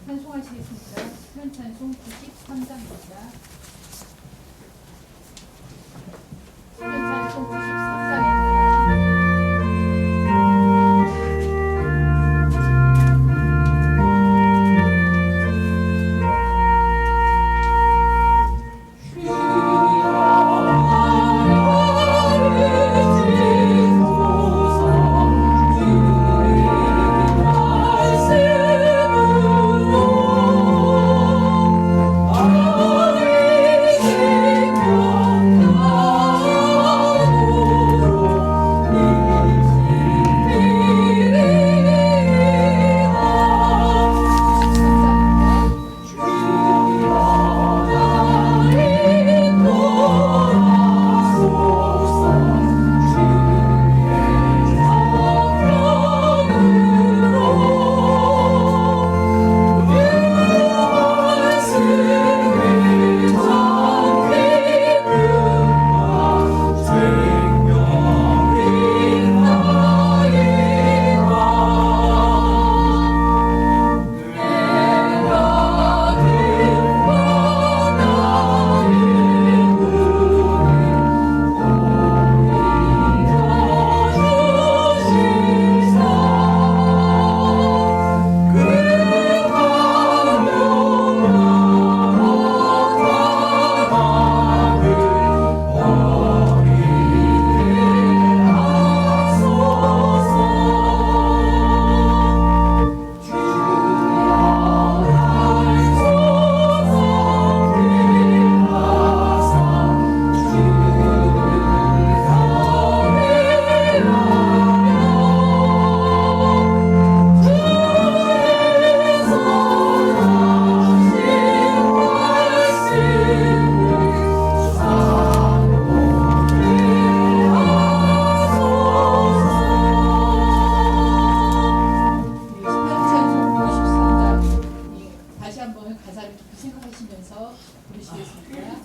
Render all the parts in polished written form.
찬송하시겠습니다. 시편 찬송 93장입니다. 시편 찬송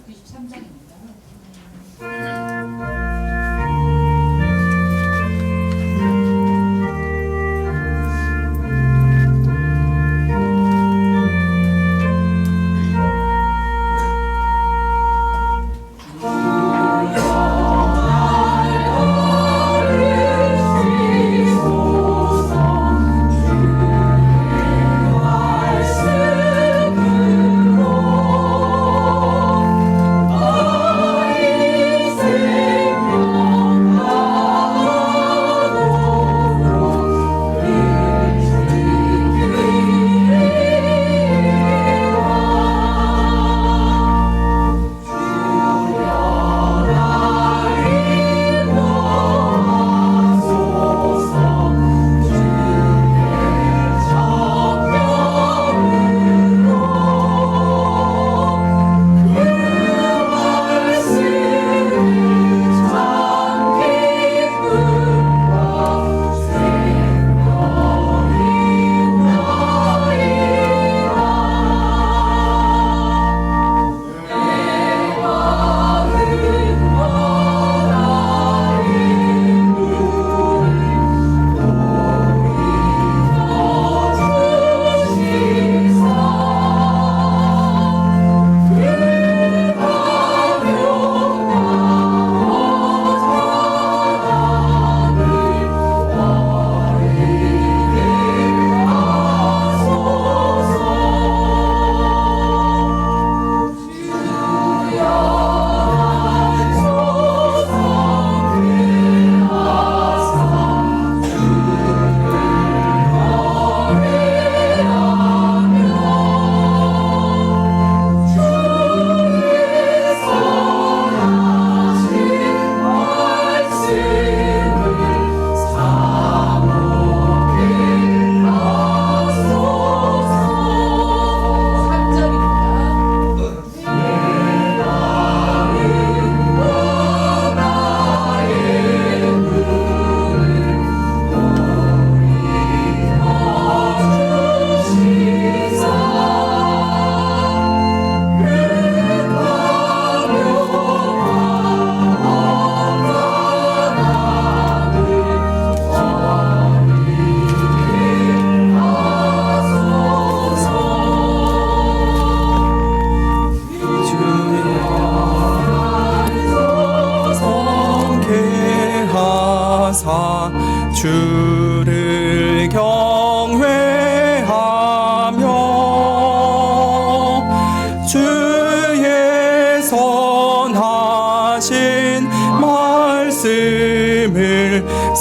93장입니다.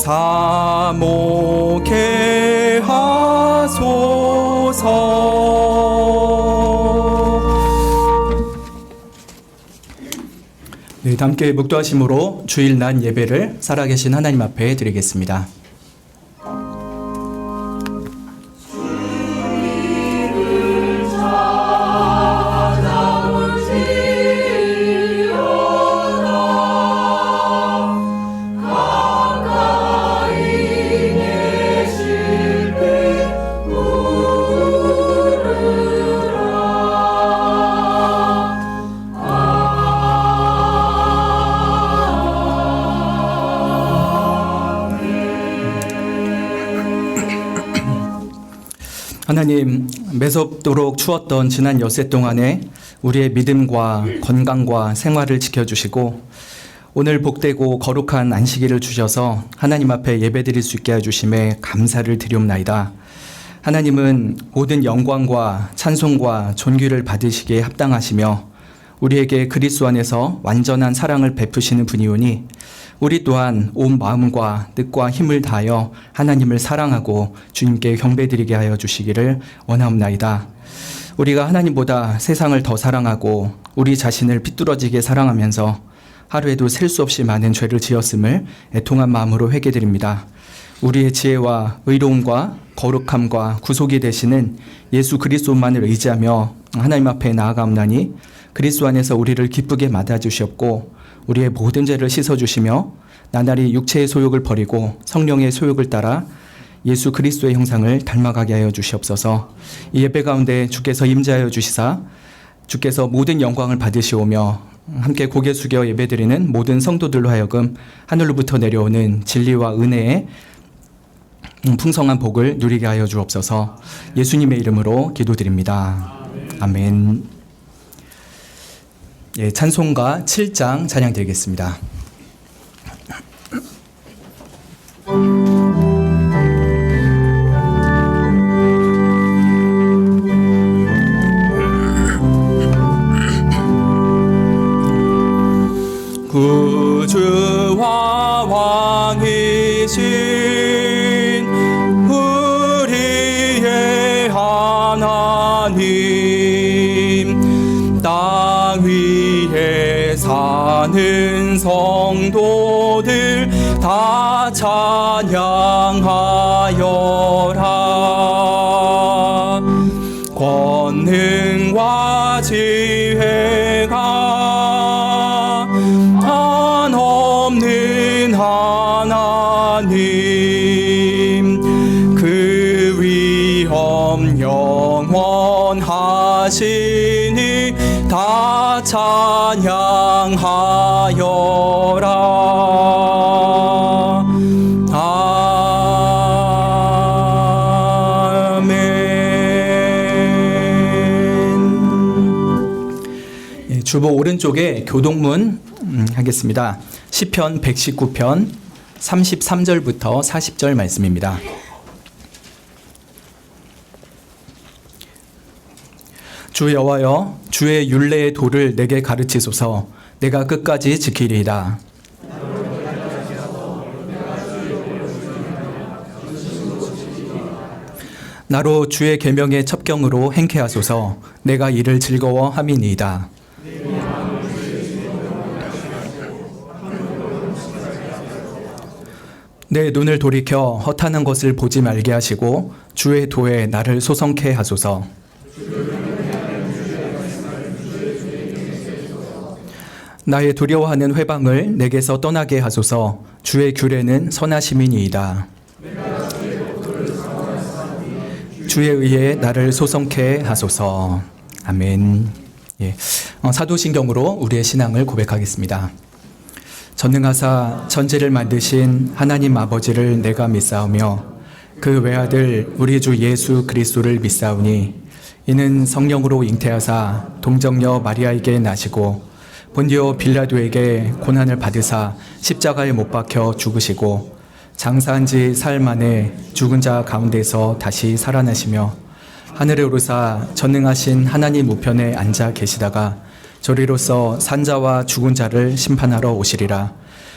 사모케 하소서. 네, 함께 묵도하심으로 주일 낮 예배를 살아계신 하나님 앞에 드리겠습니다. 하나님, 매섭도록 추웠던 지난 엿새 동안에 우리의 믿음과 건강과 생활을 지켜주시고 오늘 복되고 거룩한 안식일을 주셔서 하나님 앞에 예배드릴 수 있게 해주심에 감사를 드리옵나이다. 하나님은 모든 영광과 찬송과 존귀를 받으시기에 합당하시며 우리에게 그리스도 안에서 완전한 사랑을 베푸시는 분이오니 우리 또한 온 마음과 뜻과 힘을 다하여 하나님을 사랑하고 주님께 경배드리게 하여 주시기를 원하옵나이다. 우리가 하나님보다 세상을 더 사랑하고 우리 자신을 삐뚤어지게 사랑하면서 하루에도 셀 수 없이 많은 죄를 지었음을 애통한 마음으로 회개드립니다. 우리의 지혜와 의로움과 거룩함과 구속이 되시는 예수 그리스도만을 의지하며 하나님 앞에 나아가옵나니 그리스도 안에서 우리를 기쁘게 맞아주시옵고 우리의 모든 죄를 씻어주시며 나날이 육체의 소욕을 버리고 성령의 소욕을 따라 예수 그리스도의 형상을 닮아가게 하여 주시옵소서. 이 예배 가운데 주께서 임재하여 주시사 주께서 모든 영광을 받으시오며 함께 고개 숙여 예배드리는 모든 성도들로 하여금 하늘로부터 내려오는 진리와 은혜의 풍성한 복을 누리게 하여 주옵소서. 예수님의 이름으로 기도드립니다. 아멘. 예, 찬송가 7장 찬양 드리겠습니다. 구주와 왕이신 우리의 하나님, 땅 위에 사는 성도들 다 찬양하여라. 권능과 지혜가 한없는 하나님, 그 위엄 영원하시니 다 찬양하여라. 아멘. 주보 오른쪽에 교동문 하겠습니다. 시편 119편 33절부터 40절 말씀입니다. 주 여호와여, 주의 율례의 도를 내게 가르치소서. 내가 끝까지 지키리이다. 나로 주의 계명의 첩경으로 행케 하소서. 내가 이를 즐거워함이니이다. 내 눈을 돌이켜 허탄한 것을 보지 말게 하시고 주의 도에 나를 소성케 하소서. 나의 두려워하는 회방을 내게서 떠나게 하소서. 주의 규례는 선하심이니이다. 주의 의에 나를 소성케 하소서. 아멘. 예. 사도신경으로 우리의 신앙을 고백하겠습니다. 전능하사 천지를 만드신 하나님 아버지를 내가 믿사오며 그 외아들 우리 주 예수 그리스도를 믿사오니 이는 성령으로 잉태하사 동정녀 마리아에게 나시고 본디오 빌라도에게 고난을 받으사 십자가에 못 박혀 죽으시고 장사한 지 사흘 만에 죽은 자 가운데서 다시 살아나시며 하늘에 오르사 전능하신 하나님 우편에 앉아 계시다가 저리로서 산자와 죽은 자를 심판하러 오시리라.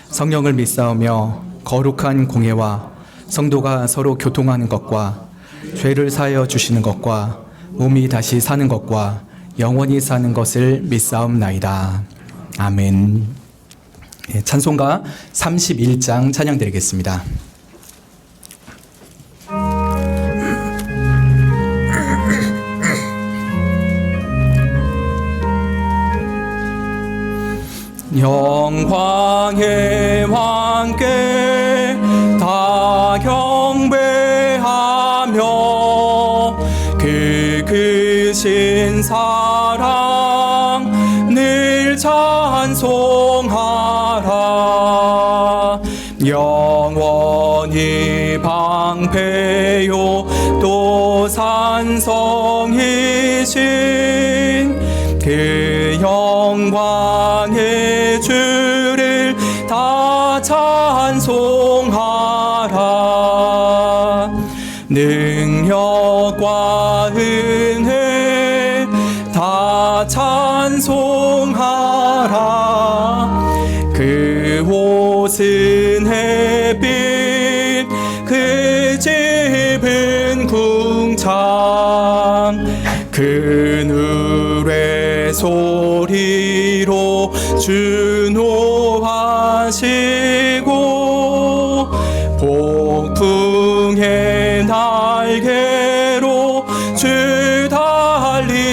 성령을 믿사오며 거룩한 공예와 성도가 서로 교통하는 것과 죄를 사하여 주시는 것과 몸이 다시 사는 것과 영원히 사는 것을 믿사옵나이다. 아멘. 예, 찬송가 31장 찬양 드리겠습니다. 영광의 왕께 다 경배하며 그 크신 사랑 늘 찬송하라. 영원히 방패요 또 산성이신 그 영광의 주를 다 찬송하라. 능력과 은혜 다 찬송하라. 그 옷은 햇빛 그 집은 궁창 그늘의 소리로 준호하시고 폭풍의 날개로 주 달리신다.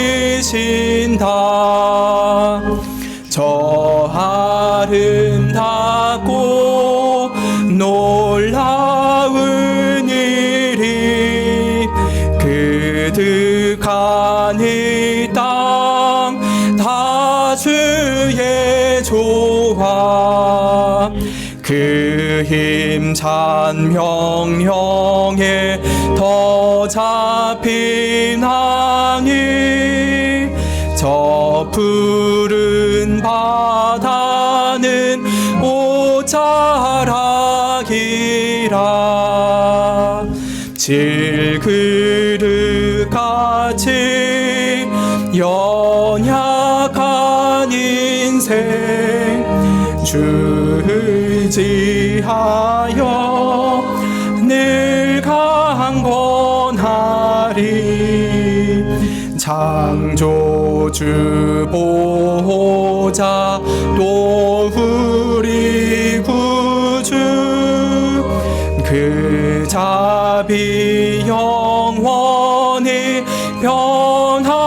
저 아름답고 놀라운 일이 그득한 이 땅 다 주의 조화. 그 힘찬 명령에 더 잡힌 항이 저 푸른 바다는 옷자락이라. 질그릇같이 연약한 인생 주 의지하여 늘 강건하리. 창조주 보호자 또 우리 구주 그 자비 영원히 변함없어라.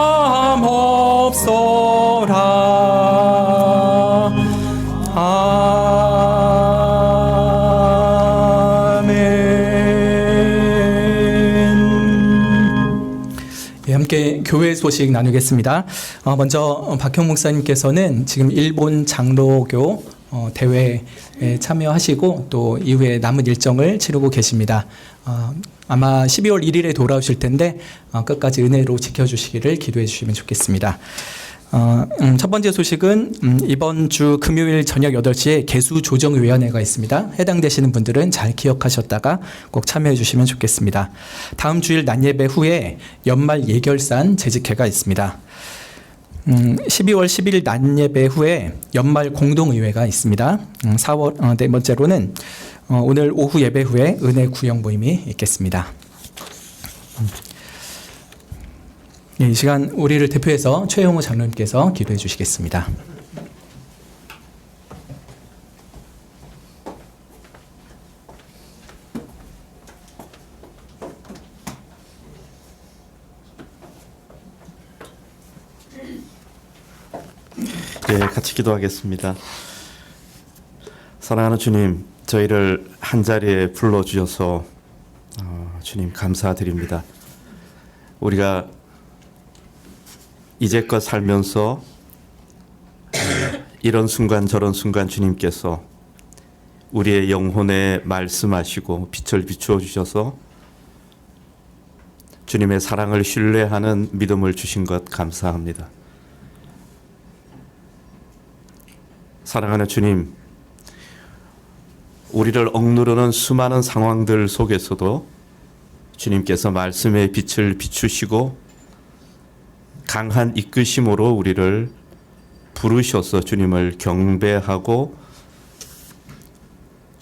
함께 교회 소식 나누겠습니다. 먼저 박형 목사님께서는 지금 일본 장로교 대회에 참여하시고 또 이후에 남은 일정을 치르고 계십니다. 아마 12월 1일에 돌아오실 텐데 끝까지 은혜로 지켜주시기를 기도해 주시면 좋겠습니다. 첫 번째 소식은 이번 주 금요일 저녁 8시에 개수조정위원회가 있습니다. 해당되시는 분들은 잘 기억하셨다가 꼭 참여해 주시면 좋겠습니다. 다음 주일 낮예배 후에 연말 예결산 재직회가 있습니다. 12월 10일 낮예배 후에 연말 공동의회가 있습니다. 4월 네 번째로는 오늘 오후 예배 후에 은혜 구역 모임이 있겠습니다. 이 시간 우리를 대표해서 최영호 장로님께서 기도해 주시겠습니다. 네, 같이 기도하겠습니다. 사랑하는 주님, 저희를 한자리에 불러주셔서 주님 감사드립니다. 우리가 이제껏 살면서 이런 순간 저런 순간 주님께서 우리의 영혼에 말씀하시고 빛을 비추어 주셔서 주님의 사랑을 신뢰하는 믿음을 주신 것 감사합니다. 사랑하는 주님, 우리를 억누르는 수많은 상황들 속에서도 주님께서 말씀의 빛을 비추시고 강한 이끄심으로 우리를 부르셔서 주님을 경배하고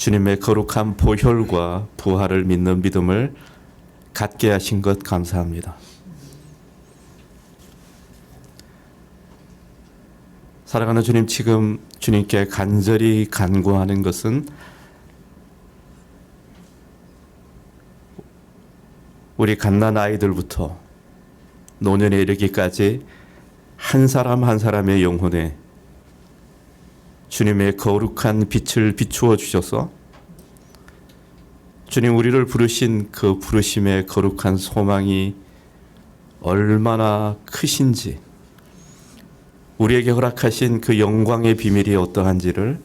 주님의 거룩한 보혈과 부활을 믿는 믿음을 갖게 하신 것 감사합니다. 사랑하는 주님, 지금 주님께 간절히 간구하는 것은 우리 갓난 아이들부터 노년에 이르기까지 한 사람 한 사람의 영혼에 주님의 거룩한 빛을 비추어 주셔서 주님, 우리를 부르신 그 부르심의 거룩한 소망이 얼마나 크신지, 우리에게 허락하신 그 영광의 비밀이 어떠한지를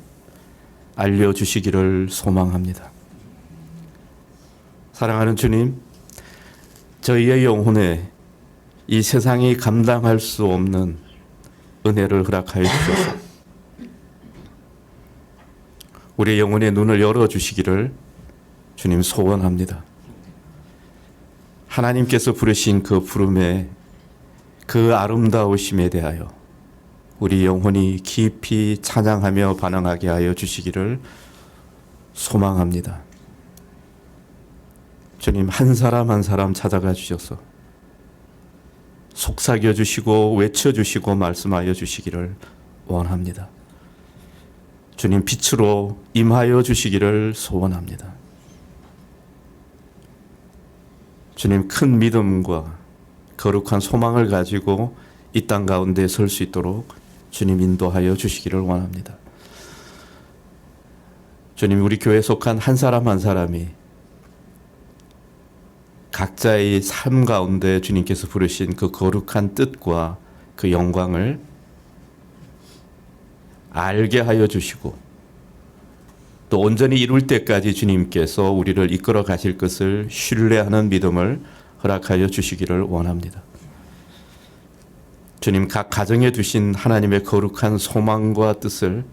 알려주시기를 소망합니다. 사랑하는 주님, 저희의 영혼에 이 세상이 감당할 수 없는 은혜를 허락하여 주셔서 우리의 영혼의 눈을 열어주시기를 주님 소원합니다. 하나님께서 부르신 그 부름의 그 아름다우심에 대하여 우리 영혼이 깊이 찬양하며 반응하게 하여 주시기를 소망합니다. 주님, 한 사람 한 사람 찾아가 주셔서 속삭여 주시고 외쳐 주시고 말씀하여 주시기를 원합니다. 주님, 빛으로 임하여 주시기를 소원합니다. 주님, 큰 믿음과 거룩한 소망을 가지고 이 땅 가운데 설 수 있도록 주님 인도하여 주시기를 원합니다. 주님, 우리 교회에 속한 한 사람 한 사람이 각자의 삶 가운데 주님께서 부르신 그 거룩한 뜻과 그 영광을 알게 하여 주시고 또 온전히 이룰 때까지 주님께서 우리를 이끌어 가실 것을 신뢰하는 믿음을 허락하여 주시기를 원합니다. 주님, 각 가정에 두신 하나님의 거룩한 소망과 뜻을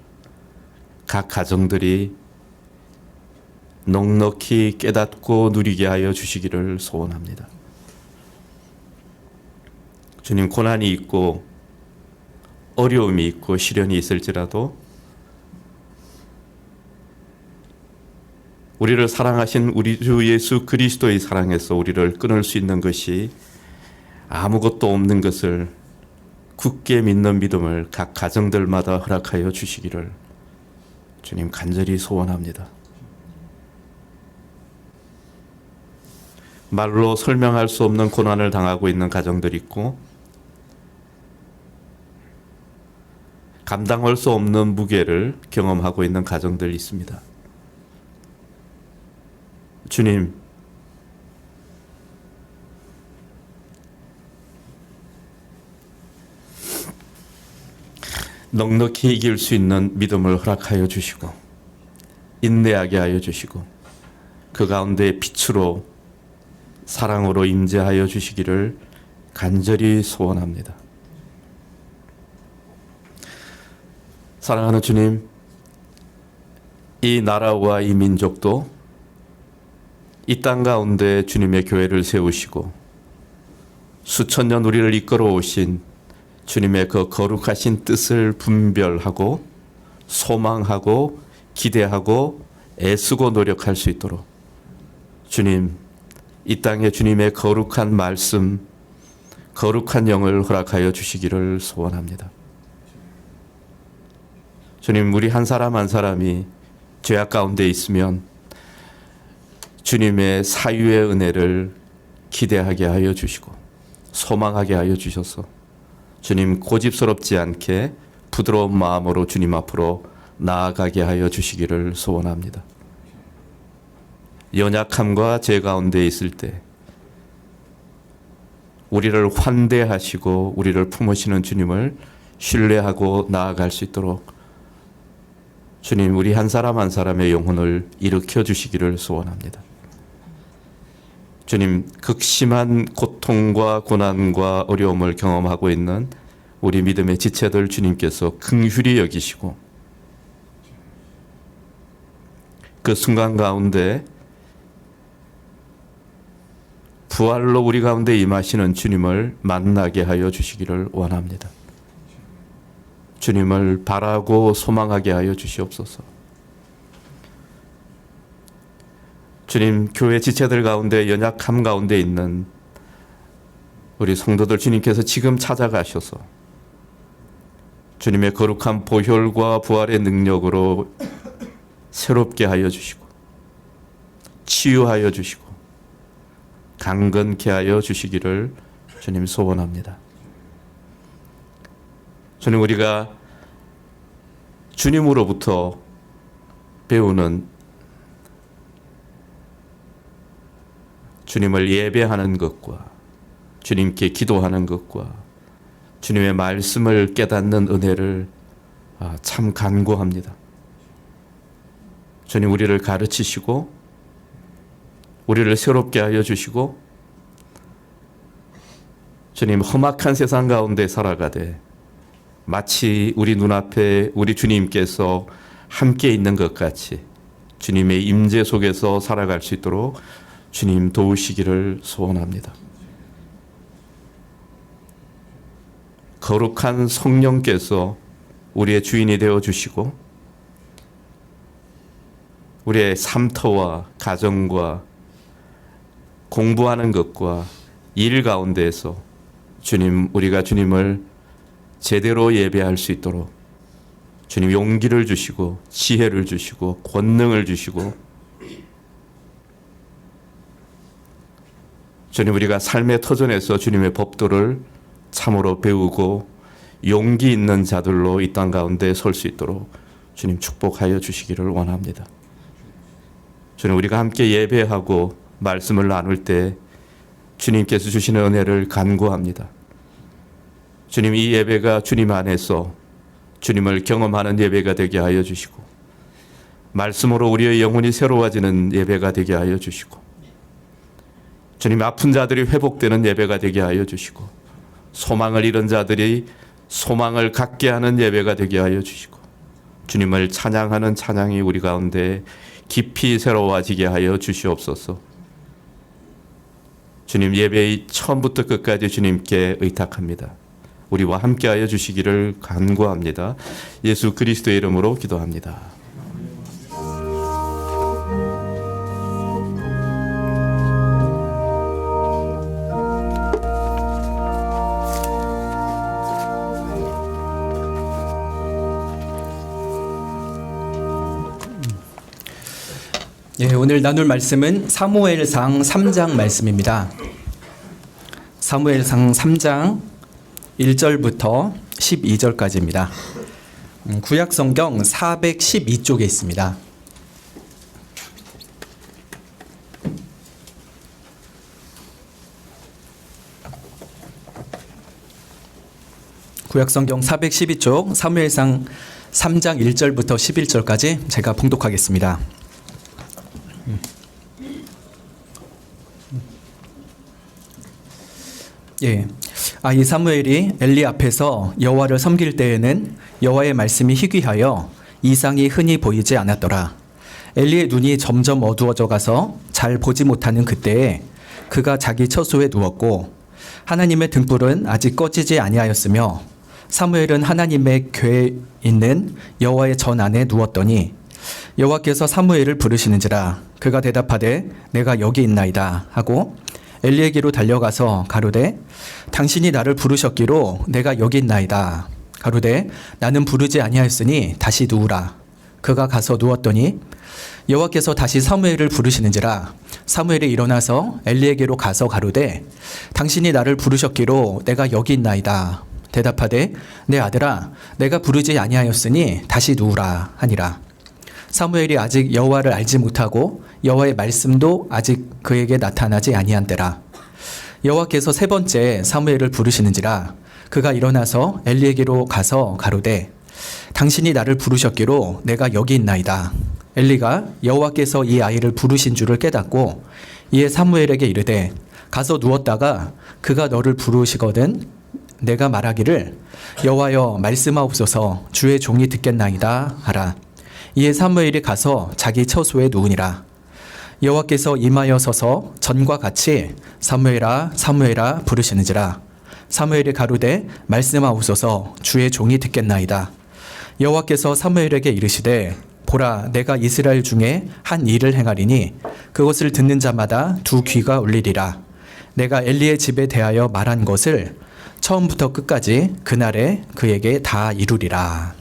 각 가정들이 넉넉히 깨닫고 누리게 하여 주시기를 소원합니다. 주님, 고난이 있고 어려움이 있고 시련이 있을지라도 우리를 사랑하신 우리 주 예수 그리스도의 사랑에서 우리를 끊을 수 있는 것이 아무것도 없는 것을 굳게 믿는 믿음을 각 가정들마다 허락하여 주시기를 주님 간절히 소원합니다. 말로 설명할 수 없는 고난을 당하고 있는 가정들이 있고 감당할 수 없는 무게를 경험하고 있는 가정들이 있습니다. 주님, 넉넉히 이길 수 있는 믿음을 허락하여 주시고 인내하게 하여 주시고 그 가운데 빛으로 사랑으로 임재하여 주시기를 간절히 소원합니다. 사랑하는 주님, 이 나라와 이 민족도 이 땅 가운데 주님의 교회를 세우시고 수천 년 우리를 이끌어 오신 주님의 그 거룩하신 뜻을 분별하고 소망하고 기대하고 애쓰고 노력할 수 있도록 주님, 이 땅에 주님의 거룩한 말씀, 거룩한 영을 허락하여 주시기를 소원합니다. 주님, 우리 한 사람 한 사람이 죄악 가운데 있으면 주님의 사유의 은혜를 기대하게 하여 주시고 소망하게 하여 주셔서 주님 고집스럽지 않게 부드러운 마음으로 주님 앞으로 나아가게 하여 주시기를 소원합니다. 연약함과 죄 가운데 있을 때 우리를 환대하시고 우리를 품으시는 주님을 신뢰하고 나아갈 수 있도록 주님, 우리 한 사람 한 사람의 영혼을 일으켜 주시기를 소원합니다. 주님, 극심한 고통과 고난과 어려움을 경험하고 있는 우리 믿음의 지체들 주님께서 긍휼히 여기시고 그 순간 가운데 부활로 우리 가운데 임하시는 주님을 만나게 하여 주시기를 원합니다. 주님을 바라고 소망하게 하여 주시옵소서. 주님, 교회 지체들 가운데 연약함 가운데 있는 우리 성도들 주님께서 지금 찾아가셔서 주님의 거룩한 보혈과 부활의 능력으로 새롭게 하여 주시고 치유하여 주시고 강건케 하여 주시기를 주님 소원합니다. 주님, 우리가 주님으로부터 배우는 주님을 예배하는 것과 주님께 기도하는 것과 주님의 말씀을 깨닫는 은혜를 참 간구합니다. 주님, 우리를 가르치시고 우리를 새롭게 하여 주시고 주님, 험악한 세상 가운데 살아가되 마치 우리 눈앞에 우리 주님께서 함께 있는 것 같이 주님의 임재 속에서 살아갈 수 있도록 주님 도우시기를 소원합니다. 거룩한 성령께서 우리의 주인이 되어 주시고 우리의 삶터와 가정과 공부하는 것과 일 가운데에서 주님, 우리가 주님을 제대로 예배할 수 있도록 주님 용기를 주시고 지혜를 주시고 권능을 주시고 주님, 우리가 삶의 터전에서 주님의 법도를 참으로 배우고 용기 있는 자들로 이 땅 가운데 설 수 있도록 주님 축복하여 주시기를 원합니다. 주님, 우리가 함께 예배하고 말씀을 나눌 때 주님께서 주시는 은혜를 간구합니다. 주님, 이 예배가 주님 안에서 주님을 경험하는 예배가 되게 하여 주시고 말씀으로 우리의 영혼이 새로워지는 예배가 되게 하여 주시고 주님, 아픈 자들이 회복되는 예배가 되게 하여 주시고 소망을 잃은 자들이 소망을 갖게 하는 예배가 되게 하여 주시고 주님을 찬양하는 찬양이 우리 가운데 깊이 새로워지게 하여 주시옵소서. 주님, 예배의 처음부터 끝까지 주님께 의탁합니다. 우리와 함께하여 주시기를 간구합니다. 예수 그리스도의 이름으로 기도합니다. 예, 오늘 나눌 말씀은 사무엘상 3장 말씀입니다. 사무엘상 3장 1절부터 12절까지입니다. 구약 성경 412쪽에 있습니다. 구약 성경 412쪽 사무엘상 3장 1절부터 11절까지 제가 봉독하겠습니다. 예. 이 사무엘이 엘리 앞에서 여호와를 섬길 때에는 여호와의 말씀이 희귀하여 이상이 흔히 보이지 않았더라. 엘리의 눈이 점점 어두워져 가서 잘 보지 못하는 그때에 그가 자기 처소에 누웠고 하나님의 등불은 아직 꺼지지 아니하였으며 사무엘은 하나님의 궤에 있는 여호와의 전 안에 누웠더니 여호와께서 사무엘을 부르시는지라. 그가 대답하되 내가 여기 있나이다 하고 엘리에게로 달려가서 가로되 당신이 나를 부르셨기로 내가 여기 있나이다. 가로되 나는 부르지 아니하였으니 다시 누우라. 그가 가서 누웠더니 여호와께서 다시 사무엘을 부르시는지라. 사무엘이 일어나서 엘리에게로 가서 가로되 당신이 나를 부르셨기로 내가 여기 있나이다. 대답하되 내 아들아 내가 부르지 아니하였으니 다시 누우라 하니라. 사무엘이 아직 여호와를 알지 못하고 여호와의 말씀도 아직 그에게 나타나지 아니한 때라. 여호와께서 세 번째 사무엘을 부르시는지라. 그가 일어나서 엘리에게로 가서 가로되 당신이 나를 부르셨기로 내가 여기 있나이다. 엘리가 여호와께서 이 아이를 부르신 줄을 깨닫고 이에 사무엘에게 이르되 가서 누웠다가 그가 너를 부르시거든 내가 말하기를 여호와여 말씀하옵소서 주의 종이 듣겠나이다 하라. 이에 사무엘이 가서 자기 처소에 누우니라. 여호와께서 임하여 서서 전과 같이 사무엘아 사무엘아 부르시는지라. 사무엘이 가로되 말씀하옵소서 주의 종이 듣겠나이다. 여호와께서 사무엘에게 이르시되 보라, 내가 이스라엘 중에 한 일을 행하리니 그것을 듣는 자마다 두 귀가 울리리라. 내가 엘리의 집에 대하여 말한 것을 처음부터 끝까지 그날에 그에게 다 이루리라.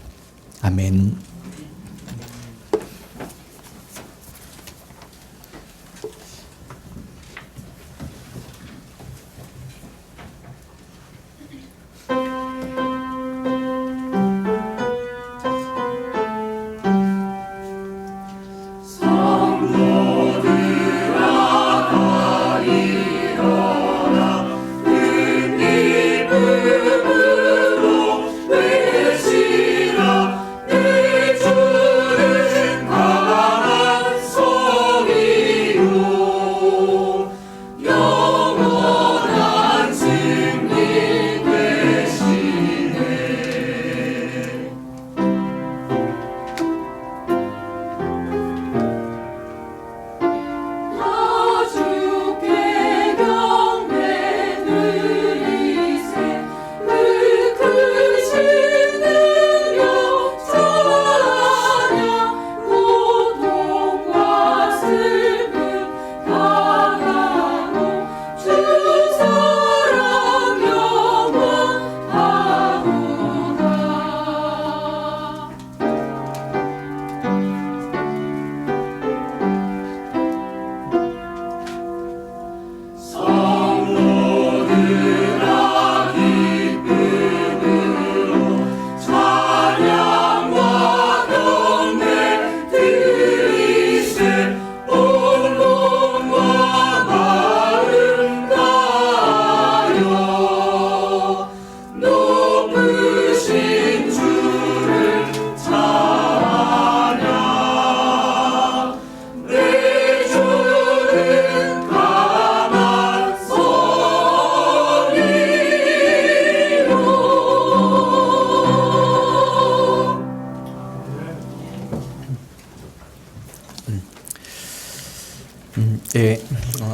아멘.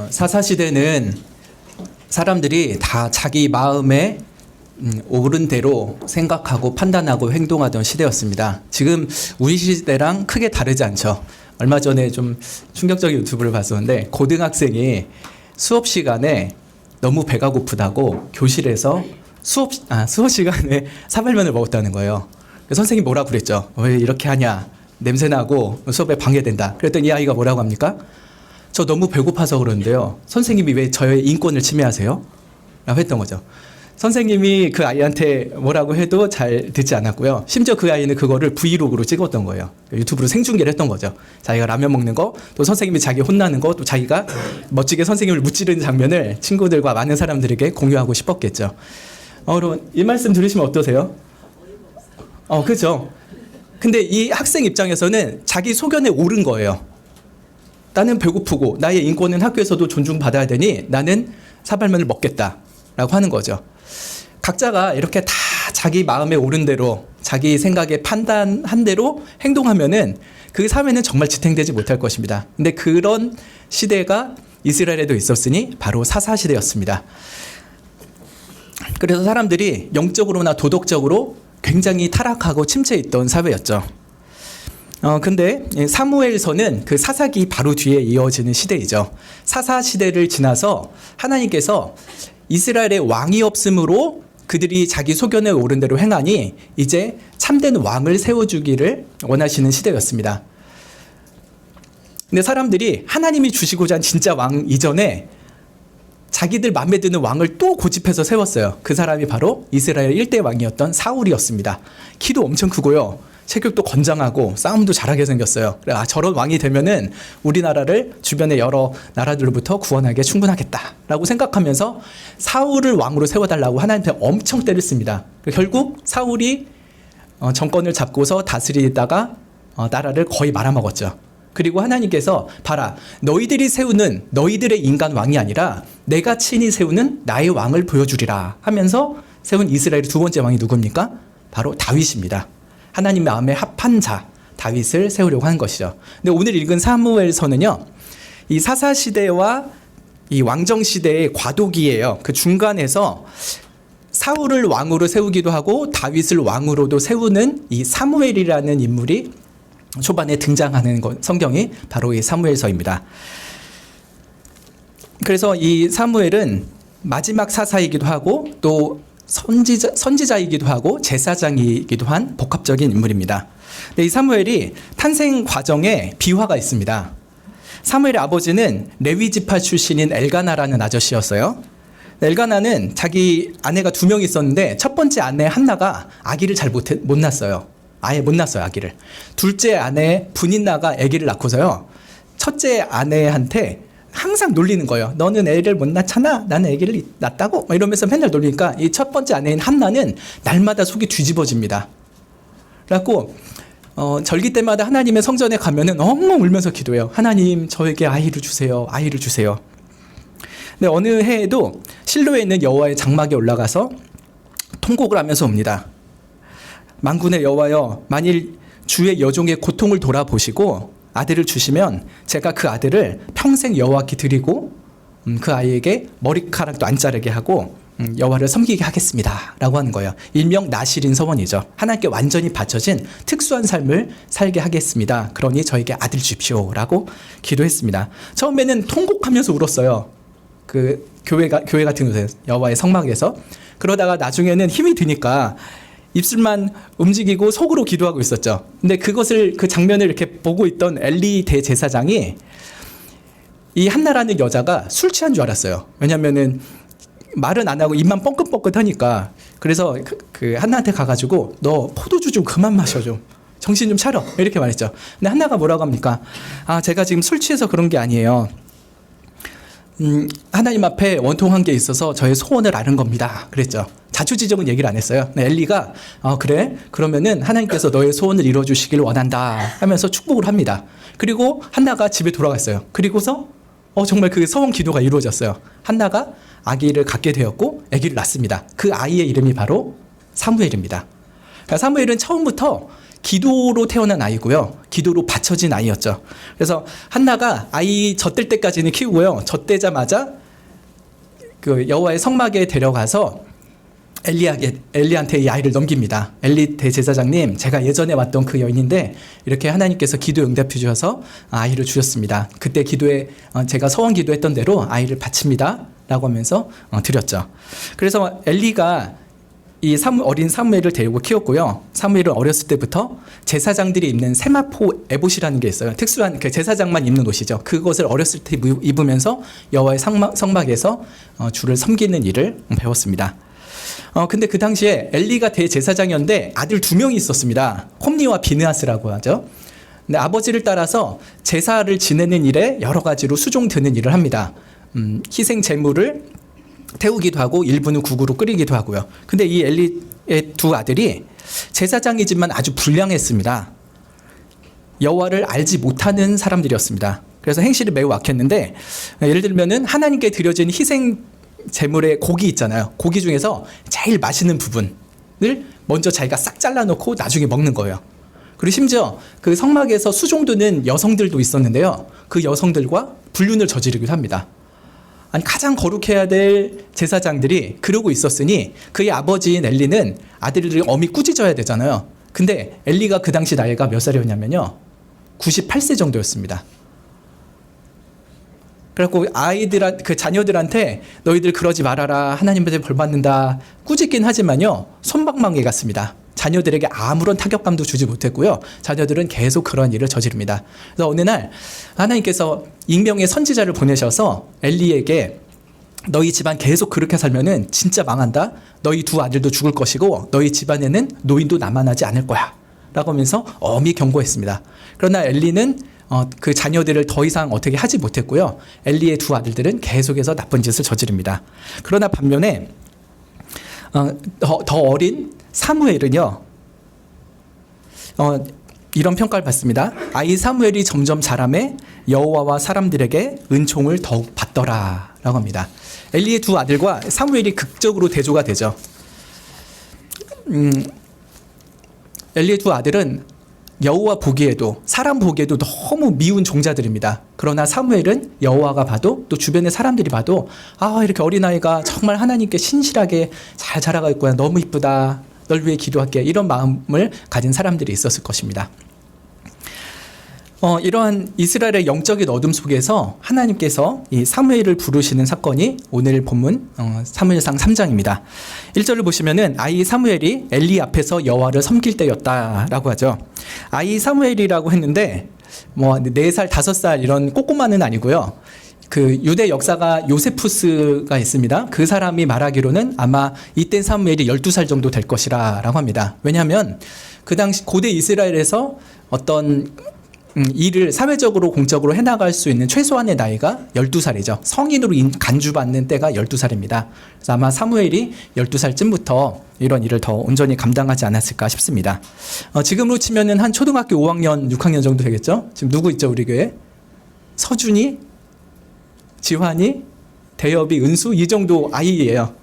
사사시대는 사람들이 다 자기 마음에 옳은 대로 생각하고 판단하고 행동하던 시대였습니다. 지금 우리 시대랑 크게 다르지 않죠. 얼마 전에 좀 충격적인 유튜브를 봤었는데 고등학생이 수업 시간에 너무 배가 고프다고 교실에서 수업 시간에 사발면을 먹었다는 거예요. 선생님이 뭐라 그랬죠? 왜 이렇게 하냐? 냄새나고 수업에 방해된다. 그랬더니 이 아이가 뭐라고 합니까? 저 너무 배고파서 그러는데요. 선생님이 왜 저의 인권을 침해하세요? 라고 했던 거죠. 선생님이 그 아이한테 뭐라고 해도 잘 듣지 않았고요. 심지어 그 아이는 그거를 브이로그로 찍었던 거예요. 유튜브로 생중계를 했던 거죠. 자기가 라면 먹는 거, 또 선생님이 자기 혼나는 거, 또 자기가 멋지게 선생님을 무찌르는 장면을 친구들과 많은 사람들에게 공유하고 싶었겠죠. 여러분, 이 말씀 들으시면 어떠세요? 그죠. 근데 이 학생 입장에서는 자기 소견에 옳은 거예요. 나는 배고프고 나의 인권은 학교에서도 존중받아야 되니 나는 사발면을 먹겠다라고 하는 거죠. 각자가 이렇게 다 자기 마음에 옳은 대로 자기 생각에 판단한 대로 행동하면은 그 사회는 정말 지탱되지 못할 것입니다. 근데 그런 시대가 이스라엘에도 있었으니 바로 사사시대였습니다. 그래서 사람들이 영적으로나 도덕적으로 굉장히 타락하고 침체해 있던 사회였죠. 근데 사무엘서는 그 사사기 바로 뒤에 이어지는 시대이죠. 사사 시대를 지나서 하나님께서 이스라엘의 왕이 없으므로 그들이 자기 소견에 옳은 대로 행하니 이제 참된 왕을 세워주기를 원하시는 시대였습니다. 근데 사람들이 하나님이 주시고자 한 진짜 왕 이전에 자기들 마음에 드는 왕을 또 고집해서 세웠어요. 그 사람이 바로 이스라엘 1대 왕이었던 사울이었습니다. 키도 엄청 크고요. 체격도 건장하고 싸움도 잘하게 생겼어요. 저런 왕이 되면은 우리나라를 주변의 여러 나라들로부터 구원하기에 충분하겠다라고 생각하면서 사울을 왕으로 세워달라고 하나님한테 엄청 때렸습니다. 결국 사울이 정권을 잡고서 다스리다가 나라를 거의 말아먹었죠. 그리고 하나님께서 봐라, 너희들이 세우는 너희들의 인간 왕이 아니라 내가 친히 세우는 나의 왕을 보여주리라 하면서 세운 이스라엘의 두 번째 왕이 누굽니까? 바로 다윗입니다. 하나님 마음에 합한 자 다윗을 세우려고 하는 것이죠. 근데 오늘 읽은 사무엘서는요, 이 사사 시대와 이 왕정 시대의 과도기예요. 그 중간에서 사울을 왕으로 세우기도 하고 다윗을 왕으로도 세우는 이 사무엘이라는 인물이 초반에 등장하는 성경이 바로 이 사무엘서입니다. 그래서 이 사무엘은 마지막 사사이기도 하고 또 선지자이기도 하고 제사장이기도 한 복합적인 인물입니다. 근데 이 사무엘이 탄생 과정에 비화가 있습니다. 사무엘의 아버지는 레위 지파 출신인 엘가나라는 아저씨였어요. 엘가나는 자기 아내가 2명 있었는데 첫 번째 아내 한나가 아기를 잘 못 낳았어요. 아예 못 낳았어요, 아기를. 둘째 아내 분인나가 아기를 낳고서요. 첫째 아내한테 항상 놀리는 거예요. 너는 애를 못 낳잖아. 나는 아기를 낳았다고. 막 이러면서 맨날 놀리니까 이 첫 번째 아내인 한나는 날마다 속이 뒤집어집니다. 그래갖고 절기 때마다 하나님의 성전에 가면은 엉엉 울면서 기도해요. 하나님, 저에게 아이를 주세요. 아이를 주세요. 근데 어느 해에도 실로에 있는 여호와의 장막에 올라가서 통곡을 하면서 옵니다. 만군의 여호와여, 만일 주의 여종의 고통을 돌아보시고 아들을 주시면 제가 그 아들을 평생 여호와께 드리고 그 아이에게 머리카락도 안 자르게 하고 여호와를 섬기게 하겠습니다 라고 하는 거예요. 일명 나실인 서원이죠. 하나님께 완전히 바쳐진 특수한 삶을 살게 하겠습니다. 그러니 저에게 아들 주십시오 라고 기도했습니다. 처음에는 통곡하면서 울었어요. 그 교회 같은 곳에서, 여호와의 성막에서. 그러다가 나중에는 힘이 드니까 입술만 움직이고 속으로 기도하고 있었죠. 근데 그 장면을 이렇게 보고 있던 엘리 대제사장이 이 한나라는 여자가 술 취한 줄 알았어요. 왜냐면은 말은 안 하고 입만 뻥긋뻥긋 하니까. 그래서 그 한나한테 가가지고 너 포도주 좀 그만 마셔, 좀 정신 좀 차려, 이렇게 말했죠. 근데 한나가 뭐라고 합니까? 제가 지금 술 취해서 그런 게 아니에요. 하나님 앞에 원통한 게 있어서 저의 소원을 아는 겁니다. 그랬죠. 자초지종은 얘기를 안 했어요. 엘리가 그래? 그러면은 하나님께서 너의 소원을 이루어주시길 원한다 하면서 축복을 합니다. 그리고 한나가 집에 돌아갔어요. 그리고서 정말 그 소원 기도가 이루어졌어요. 한나가 아기를 갖게 되었고 아기를 낳습니다. 그 아이의 이름이 바로 사무엘입니다. 그러니까 사무엘은 처음부터 기도로 태어난 아이고요. 기도로 바쳐진 아이였죠. 그래서 한나가 아이 젖될 때까지는 키우고요. 젖되자마자 그 여호와의 성막에 데려가서 엘리한테 이 아이를 넘깁니다. 엘리 대제사장님, 제가 예전에 왔던 그 여인인데 이렇게 하나님께서 기도 응답해 주셔서 아이를 주셨습니다. 그때 기도에 제가 서원 기도했던 대로 아이를 바칩니다 라고 하면서 드렸죠. 그래서 엘리가 이 어린 사무엘을 데리고 키웠고요. 사무엘은 어렸을 때부터 제사장들이 입는 세마포 에봇이라는 게 있어요. 특수한 그 제사장만 입는 옷이죠. 그것을 어렸을 때 입으면서 여호와의 성막에서 주를 섬기는 일을 배웠습니다. 근데 그 당시에 엘리가 대제사장이었는데 아들 2명이 있었습니다. 홈니와 비느하스라고 하죠. 근데 아버지를 따라서 제사를 지내는 일에 여러 가지로 수종 드는 일을 합니다. 희생 제물을 태우기도 하고 일부는 국으로 끓이기도 하고요. 근데 이 엘리의 2 아들이 제사장이지만 아주 불량했습니다. 여호와를 알지 못하는 사람들이었습니다. 그래서 행실이 매우 악했는데, 예를 들면은 하나님께 드려진 희생 제물의 고기 있잖아요. 고기 중에서 제일 맛있는 부분을 먼저 자기가 싹 잘라놓고 나중에 먹는 거예요. 그리고 심지어 그 성막에서 수종드는 여성들도 있었는데요. 그 여성들과 불륜을 저지르기도 합니다. 아니, 가장 거룩해야 될 제사장들이 그러고 있었으니 그의 아버지인 엘리는 아들들이 엄히 꾸짖어야 되잖아요. 근데 엘리가 그 당시 나이가 몇 살이었냐면요, 98세 정도였습니다. 그래갖고 그 자녀들한테 너희들 그러지 말아라, 하나님한테 벌 받는다 꾸짖긴 하지만요, 솜방망이 같습니다. 자녀들에게 아무런 타격감도 주지 못했고요. 자녀들은 계속 그런 일을 저지릅니다. 그래서 어느 날 하나님께서 익명의 선지자를 보내셔서 엘리에게 너희 집안 계속 그렇게 살면은 진짜 망한다. 너희 2 아들도 죽을 것이고 너희 집안에는 노인도 남아나지 않을 거야 라고 하면서 엄히 경고했습니다. 그러나 엘리는 그 자녀들을 더 이상 어떻게 하지 못했고요. 엘리의 2 아들들은 계속해서 나쁜 짓을 저지릅니다. 그러나 반면에 더 어린 사무엘은요, 이런 평가를 받습니다. 아이 사무엘이 점점 자라매 여호와와 사람들에게 은총을 더욱 받더라 라고 합니다. 엘리의 2 아들과 사무엘이 극적으로 대조가 되죠. 엘리의 2 아들은 여호와 보기에도 사람 보기에도 너무 미운 종자들입니다. 그러나 사무엘은 여호와가 봐도 또 주변의 사람들이 봐도 이렇게 어린아이가 정말 하나님께 신실하게 잘 자라가 있구나, 너무 이쁘다, 널 위해 기도할게, 이런 마음을 가진 사람들이 있었을 것입니다. 이러한 이스라엘의 영적인 어둠 속에서 하나님께서 이 사무엘을 부르시는 사건이 오늘 본문 사무엘상 3장입니다. 1절을 보시면은 아이 사무엘이 엘리 앞에서 여호와를 섬길 때였다라고 하죠. 아이 사무엘이라고 했는데 뭐 4살, 5살 이런 꼬꼬마는 아니고요. 그 유대 역사가 요세푸스가 있습니다. 그 사람이 말하기로는 아마 이때 사무엘이 12살 정도 될 것이라 라고 합니다. 왜냐하면 그 당시 고대 이스라엘에서 어떤 일을 사회적으로 공적으로 해나갈 수 있는 최소한의 나이가 12살이죠. 성인으로 간주받는 때가 12살입니다. 그래서 아마 사무엘이 12살쯤부터 이런 일을 더 온전히 감당하지 않았을까 싶습니다. 지금으로 치면은 한 초등학교 5학년, 6학년 정도 되겠죠. 지금 누구 있죠, 우리 교회? 서준이, 지환이, 대엽이, 은수 이 정도 아이예요.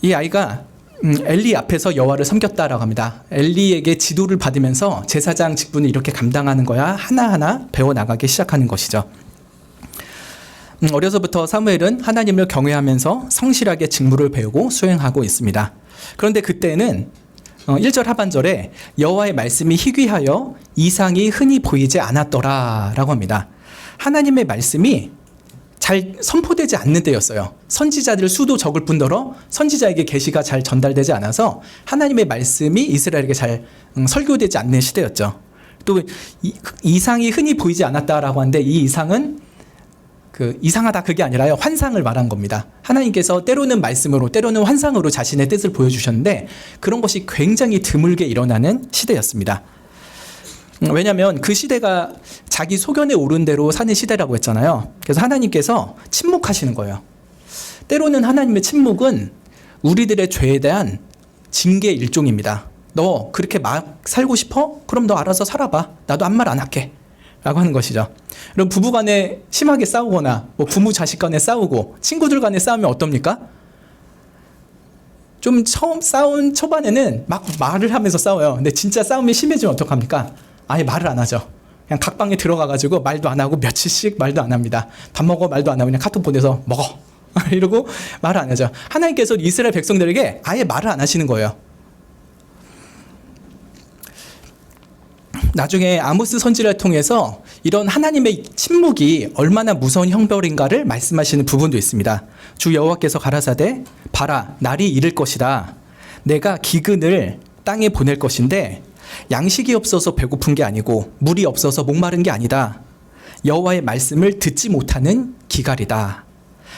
이 아이가 엘리 앞에서 여호와를 섬겼다라고 합니다. 엘리에게 지도를 받으면서 제사장 직분을 이렇게 감당하는 거야 하나하나 배워나가기 시작하는 것이죠. 어려서부터 사무엘은 하나님을 경외하면서 성실하게 직무를 배우고 수행하고 있습니다. 그런데 그때는 1절 하반절에 여호와의 말씀이 희귀하여 이상이 흔히 보이지 않았더라 라고 합니다. 하나님의 말씀이 잘 선포되지 않는 때였어요. 선지자들 수도 적을 뿐더러 선지자에게 계시가 잘 전달되지 않아서 하나님의 말씀이 이스라엘에게 잘 설교되지 않는 시대였죠. 또 이상이 흔히 보이지 않았다라고 하는데 이 이상은 이상하다 그게 아니라요, 환상을 말한 겁니다. 하나님께서 때로는 말씀으로 때로는 환상으로 자신의 뜻을 보여주셨는데 그런 것이 굉장히 드물게 일어나는 시대였습니다. 왜냐하면 그 시대가 자기 소견에 오른 대로 사는 시대라고 했잖아요. 그래서 하나님께서 침묵하시는 거예요. 때로는 하나님의 침묵은 우리들의 죄에 대한 징계 일종입니다. 너 그렇게 막 살고 싶어? 그럼 너 알아서 살아봐. 나도 아무 말 안 할게 라고 하는 것이죠. 그럼 부부 간에 심하게 싸우거나 뭐 부모 자식 간에 싸우고 친구들 간에 싸우면 어떻습니까? 좀 처음 싸운 초반에는 막 말을 하면서 싸워요. 근데 진짜 싸움이 심해지면 어떡합니까? 아예 말을 안 하죠. 그냥 각방에 들어가가지고 말도 안 하고 며칠씩 말도 안 합니다. 밥 먹어 말도 안 하고 그냥 카톡 보내서 먹어 이러고 말을 안 하죠. 하나님께서 이스라엘 백성들에게 아예 말을 안 하시는 거예요. 나중에 아모스 선지자를 통해서 이런 하나님의 침묵이 얼마나 무서운 형벌인가를 말씀하시는 부분도 있습니다. 주 여호와께서 가라사대 봐라 날이 이를 것이다. 내가 기근을 땅에 보낼 것인데 양식이 없어서 배고픈 게 아니고 물이 없어서 목마른 게 아니다. 여호와의 말씀을 듣지 못하는 기갈이다.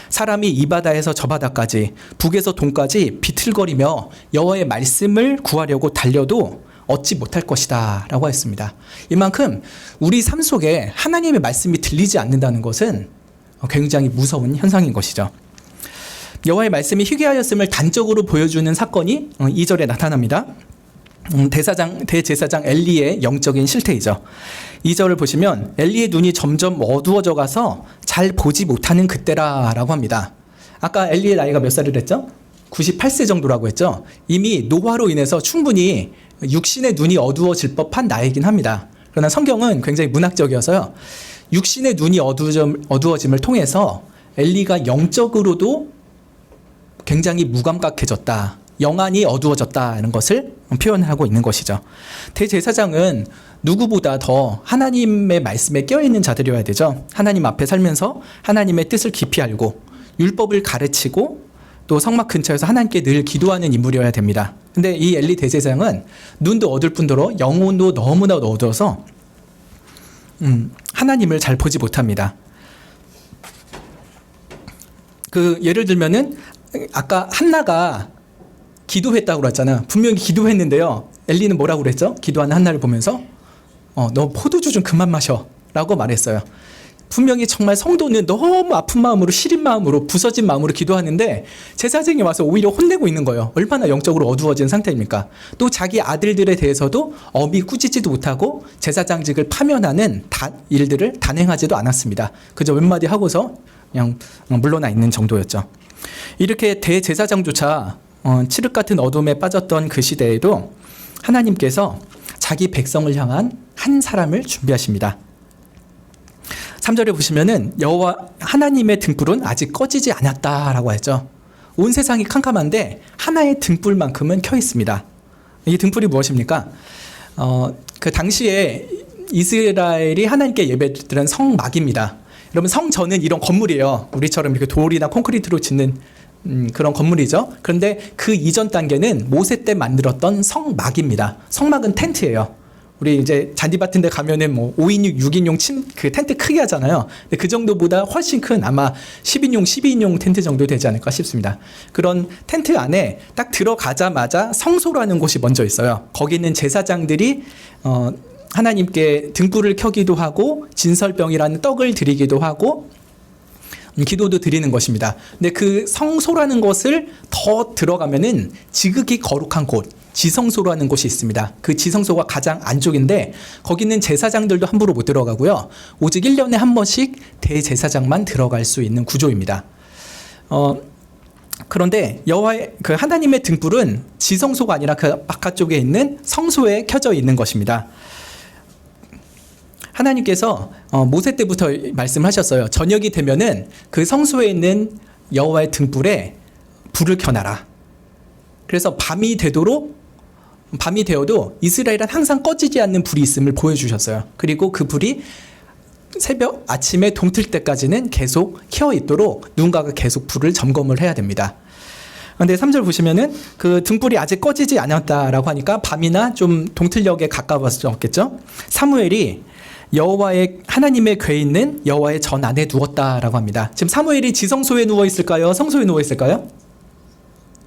사람이 이 바다에서 저 바다까지 북에서 동까지 비틀거리며 여호와의 말씀을 구하려고 달려도 얻지 못할 것이다 라고 했습니다. 이만큼 우리 삶 속에 하나님의 말씀이 들리지 않는다는 것은 굉장히 무서운 현상인 것이죠. 여호와의 말씀이 희귀하였음을 단적으로 보여주는 사건이 2절에 나타납니다. 대제사장 엘리의 영적인 실태이죠. 2절을 보시면 엘리의 눈이 점점 어두워져 가서 잘 보지 못하는 그때라 라고 합니다. 아까 엘리의 나이가 몇 살을 했죠? 98세 정도라고 했죠. 이미 노화로 인해서 충분히 육신의 눈이 어두워질 법한 나이긴 합니다. 그러나 성경은 굉장히 문학적이어서요, 육신의 눈이 어두워짐을 통해서 엘리가 영적으로도 굉장히 무감각해졌다, 영안이 어두워졌다는 것을 표현하고 있는 것이죠. 대제사장은 누구보다 더 하나님의 말씀에 껴있는 자들이어야 되죠. 하나님 앞에 살면서 하나님의 뜻을 깊이 알고 율법을 가르치고 또 성막 근처에서 하나님께 늘 기도하는 인물이어야 됩니다. 근데 이 엘리 대제사장은 눈도 어둘 뿐더러 영혼도 너무나 어두워서 하나님을 잘 보지 못합니다. 예를 들면은 아까 한나가 기도했다고 그랬잖아. 분명히 기도했는데요, 엘리는 뭐라고 그랬죠? 기도하는 한나를 보면서 너 포도주 좀 그만 마셔 라고 말했어요. 분명히 정말 성도는 너무 아픈 마음으로, 시린 마음으로, 부서진 마음으로 기도하는데 제사장이 와서 오히려 혼내고 있는 거예요. 얼마나 영적으로 어두워진 상태입니까? 또 자기 아들들에 대해서도 엄히 꾸짖지도 못하고 제사장직을 파면하는 일들을 단행하지도 않았습니다. 그저 몇 마디 하고서 그냥 물러나 있는 정도였죠. 이렇게 대제사장조차 칠흑 같은 어둠에 빠졌던 그 시대에도 하나님께서 자기 백성을 향한 한 사람을 준비하십니다. 3절에 보시면은 여호와 하나님의 등불은 아직 꺼지지 않았다라고 했죠. 온 세상이 캄캄한데 하나의 등불만큼은 켜 있습니다. 이 등불이 무엇입니까? 그 당시에 이스라엘이 하나님께 예배드린 성막입니다. 여러분 성전은 이런 건물이에요. 우리처럼 이렇게 돌이나 콘크리트로 짓는 그런 건물이죠. 그런데 그 이전 단계는 모세 때 만들었던 성막입니다. 성막은 텐트예요. 우리 이제 잔디밭은 데 가면은 뭐 5인용, 6인용 그 텐트 크게 하잖아요. 근데 그 정도보다 훨씬 큰 아마 10인용, 12인용 텐트 정도 되지 않을까 싶습니다. 그런 텐트 안에 딱 들어가자마자 성소라는 곳이 먼저 있어요. 거기는 제사장들이 하나님께 등불을 켜기도 하고 진설병이라는 떡을 드리기도 하고 기도도 드리는 것입니다. 근데 그 성소라는 것을 더 들어가면은 지극히 거룩한 곳, 지성소라는 곳이 있습니다. 그 지성소가 가장 안쪽인데 거기는 제사장들도 함부로 못 들어가고요. 오직 1년에 한 번씩 대제사장만 들어갈 수 있는 구조입니다. 그런데 여호와의 그 하나님의 등불은 지성소가 아니라 그 바깥쪽에 있는 성소에 켜져 있는 것입니다. 하나님께서 모세 때부터 말씀하셨어요. 저녁이 되면은 그 성소에 있는 여호와의 등불에 불을 켜놔라. 그래서 밤이 되어도 이스라엘은 항상 꺼지지 않는 불이 있음을 보여주셨어요. 그리고 그 불이 새벽 아침에 동틀 때까지는 계속 켜 있도록 누군가가 계속 불을 점검을 해야 됩니다. 그런데 3절 보시면은 그 등불이 아직 꺼지지 않았다라고 하니까 밤이나 좀 동틀녘에 가까웠겠죠. 사무엘이 여호와의 하나님의 궤에 있는 여호와의 전 안에 누웠다라고 합니다. 지금 사무엘이 지성소에 누워 있을까요? 성소에 누워 있을까요?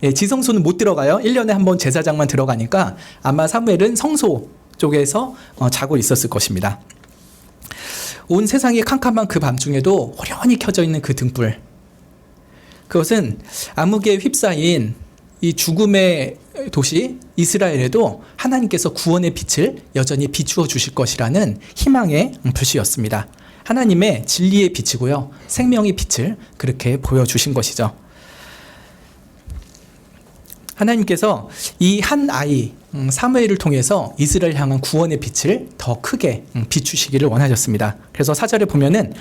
예, 지성소는 못 들어가요. 1년에 한 번 제사장만 들어가니까 아마 사무엘은 성소 쪽에서 자고 있었을 것입니다. 온 세상이 캄캄한 그 밤중에도 호련히 켜져 있는 그 등불, 그것은 암흑에 휩싸인 이 죽음의 도시 이스라엘에도 하나님께서 구원의 빛을 여전히 비추어 주실 것이라는 희망의 표시였습니다. 하나님의 진리의 빛이고요, 생명의 빛을 그렇게 보여주신 것이죠. 하나님께서 이 한 아이 사무엘을 통해서 이스라엘 향한 구원의 빛을 더 크게 비추시기를 원하셨습니다. 그래서 4절에 보면은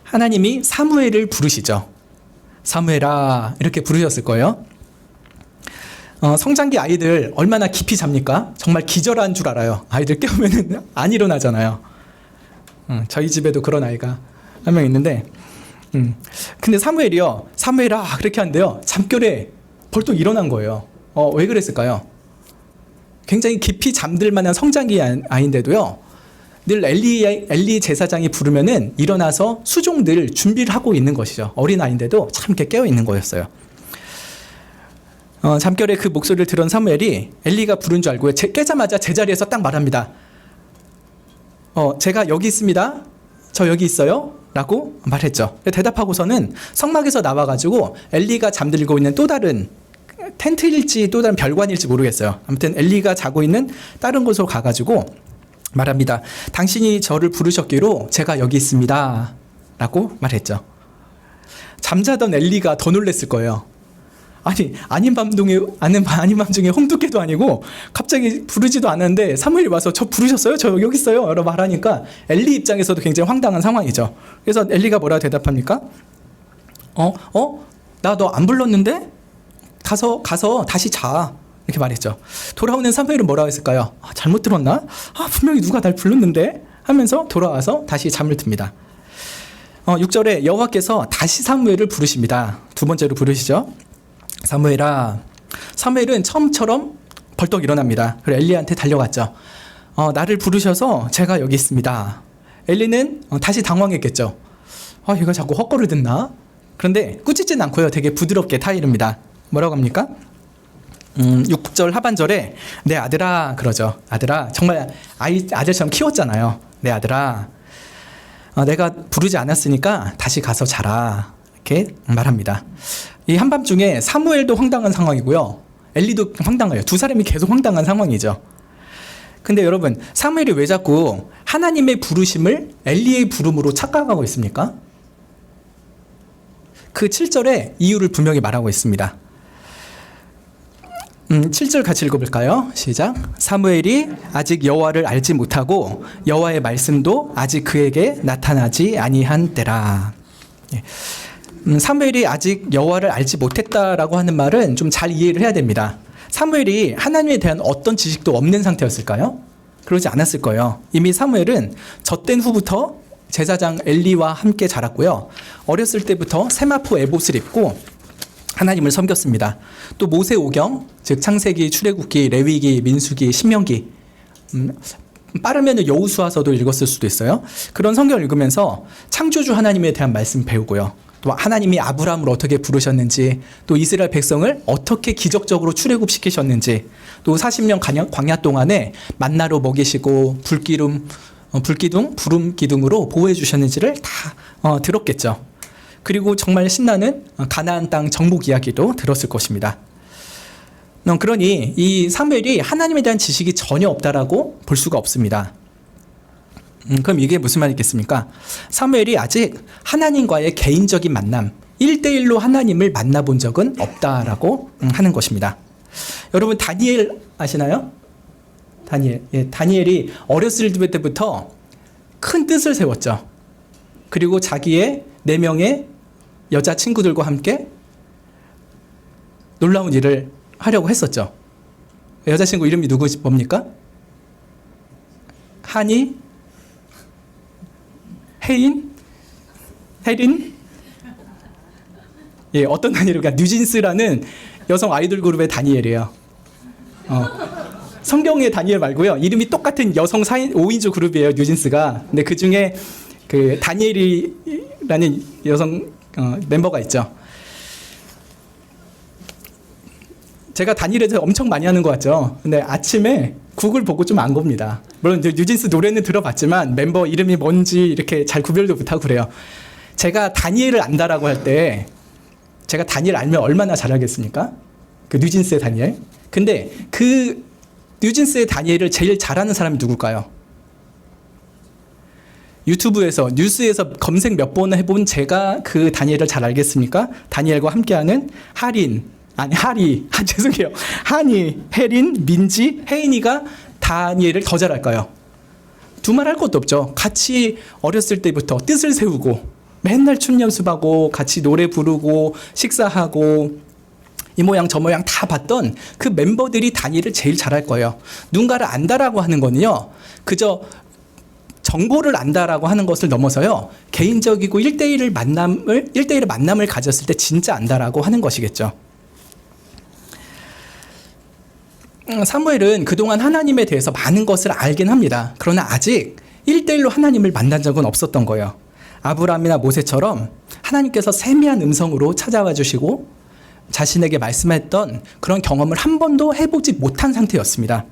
하나님이 사무엘을 부르시죠. 사무엘아 이렇게 부르셨을 거예요. 성장기 아이들 얼마나 깊이 잡니까? 정말 기절한 줄 알아요. 아이들 깨우면은 안 일어나잖아요. 저희 집에도 그런 아이가 한 명 있는데, 근데 사무엘이요, 사무엘아 그렇게 한대요. 잠결에 벌떡 일어난 거예요. 왜 그랬을까요? 굉장히 깊이 잠들 만한 성장기 아이인데도요, 늘 엘리 제사장이 부르면은 일어나서 수종들 준비를 하고 있는 것이죠. 어린 아이인데도 참 이렇게 깨어 있는 거였어요. 잠결에 그 목소리를 들은 사무엘이 엘리가 부른 줄 알고 깨자마자 제자리에서 딱 말합니다. 제가 여기 있습니다. 저 여기 있어요. 라고 말했죠. 대답하고서는 성막에서 나와가지고 엘리가 잠들고 있는 또 다른 텐트일지 또 다른 별관일지 모르겠어요. 아무튼 엘리가 자고 있는 다른 곳으로 가가지고 말합니다. 당신이 저를 부르셨기로 제가 여기 있습니다. 라고 말했죠. 잠자던 엘리가 더 놀랬을 거예요. 아닌 밤 중에 홍두깨도 아니고 갑자기 부르지도 않았는데 사무엘이 와서 저 부르셨어요? 저 여기 있어요. 라고 말하니까 엘리 입장에서도 굉장히 황당한 상황이죠. 그래서 엘리가 뭐라고 대답합니까? 나 너 안 불렀는데? 가서 다시 자. 이렇게 말했죠. 돌아오는 사무엘은 뭐라고 했을까요? 잘못 들었나? 분명히 누가 날 불렀는데? 하면서 돌아와서 다시 잠을 듭니다. 6절에 여호와께서 다시 사무엘을 부르십니다. 두 번째로 부르시죠. 사무엘아. 사무엘은 처음처럼 벌떡 일어납니다. 그리고 엘리한테 달려갔죠. 나를 부르셔서 제가 여기 있습니다. 엘리는 다시 당황했겠죠. 얘가 자꾸 헛걸을 듣나? 그런데 꾸짖진 않고요, 되게 부드럽게 타이릅니다. 뭐라고 합니까? 6절 하반절에 내 아들아 그러죠. 아들아, 정말 아들처럼 키웠잖아요. 내 아들아, 내가 부르지 않았으니까 다시 가서 자라. 이렇게 말합니다. 이 한밤중에 사무엘도 황당한 상황이고요, 엘리도 황당해요. 두 사람이 계속 황당한 상황이죠. 근데 여러분, 사무엘이 왜 자꾸 하나님의 부르심을 엘리의 부름으로 착각하고 있습니까? 그 7절에 이유를 분명히 말하고 있습니다. 7절 같이 읽어볼까요? 시작. 사무엘이 아직 여호와를 알지 못하고 여호와의 말씀도 아직 그에게 나타나지 아니한 때라. 사무엘이 아직 여호와를 알지 못했다라고 하는 말은 좀 잘 이해를 해야 됩니다. 사무엘이 하나님에 대한 어떤 지식도 없는 상태였을까요? 그러지 않았을 거예요. 이미 사무엘은 젖된 후부터 제사장 엘리와 함께 자랐고요. 어렸을 때부터 세마포 에봇을 입고 하나님을 섬겼습니다. 또 모세오경, 즉 창세기, 출애굽기, 레위기, 민수기, 신명기, 빠르면 여호수아서도 읽었을 수도 있어요. 그런 성경을 읽으면서 창조주 하나님에 대한 말씀 배우고요. 또 하나님이 아브라함을 어떻게 부르셨는지, 또 이스라엘 백성을 어떻게 기적적으로 출애굽시키셨는지, 또 40년 광야 동안에 만나로 먹이시고 불기둥, 부름 기둥으로 보호해 주셨는지를 다 들었겠죠. 그리고 정말 신나는 가나안 땅 정복 이야기도 들었을 것입니다. 그러니 이 사무엘이 하나님에 대한 지식이 전혀 없다라고 볼 수가 없습니다. 그럼 이게 무슨 말이겠습니까? 사무엘이 아직 하나님과의 개인적인 만남, 1대1로 하나님을 만나본 적은 없다라고 하는 것입니다. 여러분 다니엘 아시나요? 다니엘이 어렸을 때부터 큰 뜻을 세웠죠. 그리고 자기의 4명의 여자친구들과 함께 놀라운 일을 하려고 했었죠. 여자친구 이름이 뭡니까? 하니, 혜린? 예, 어떤 다니엘이가 뉴진스라는 여성 아이돌 그룹의 다니엘이에요. 성경의 다니엘 말고요. 이름이 똑같은 여성 5인조 그룹이에요, 뉴진스가. 근데 그 중에 그 다니엘이라는 여성 멤버가 있죠. 제가 다니엘에 대해서 엄청 많이 하는 것 같죠. 근데 아침에 구글 보고 좀 안 겁니다. 물론 뉴진스 노래는 들어봤지만 멤버 이름이 뭔지 이렇게 잘 구별도 못하고 그래요. 제가 다니엘을 안다라고 할 때 제가 다니엘 알면 얼마나 잘하겠습니까? 그 뉴진스의 다니엘. 근데 그 뉴진스의 다니엘을 제일 잘하는 사람이 누굴까요? 유튜브에서 뉴스에서 검색 몇 번 해본 제가 그 다니엘을 잘 알겠습니까? 다니엘과 함께하는 죄송해요. 하니, 혜린, 민지, 혜인이가 다니엘을 더 잘할까요? 두말할 것도 없죠. 같이 어렸을 때부터 뜻을 세우고 맨날 춤 연습하고 같이 노래 부르고 식사하고 이 모양 저 모양 다 봤던 그 멤버들이 다니엘을 제일 잘할 거예요. 누군가를 안다라고 하는 거는요, 그저 정보를 안다라고 하는 것을 넘어서요, 개인적이고 1대1의 만남을 가졌을 때 진짜 안다라고 하는 것이겠죠. 사무엘은 그동안 하나님에 대해서 많은 것을 알긴 합니다. 그러나 아직 1대1로 하나님을 만난 적은 없었던 거예요. 아브라함이나 모세처럼 하나님께서 세미한 음성으로 찾아와 주시고 자신에게 말씀했던 그런 경험을 한 번도 해보지 못한 상태였습니다.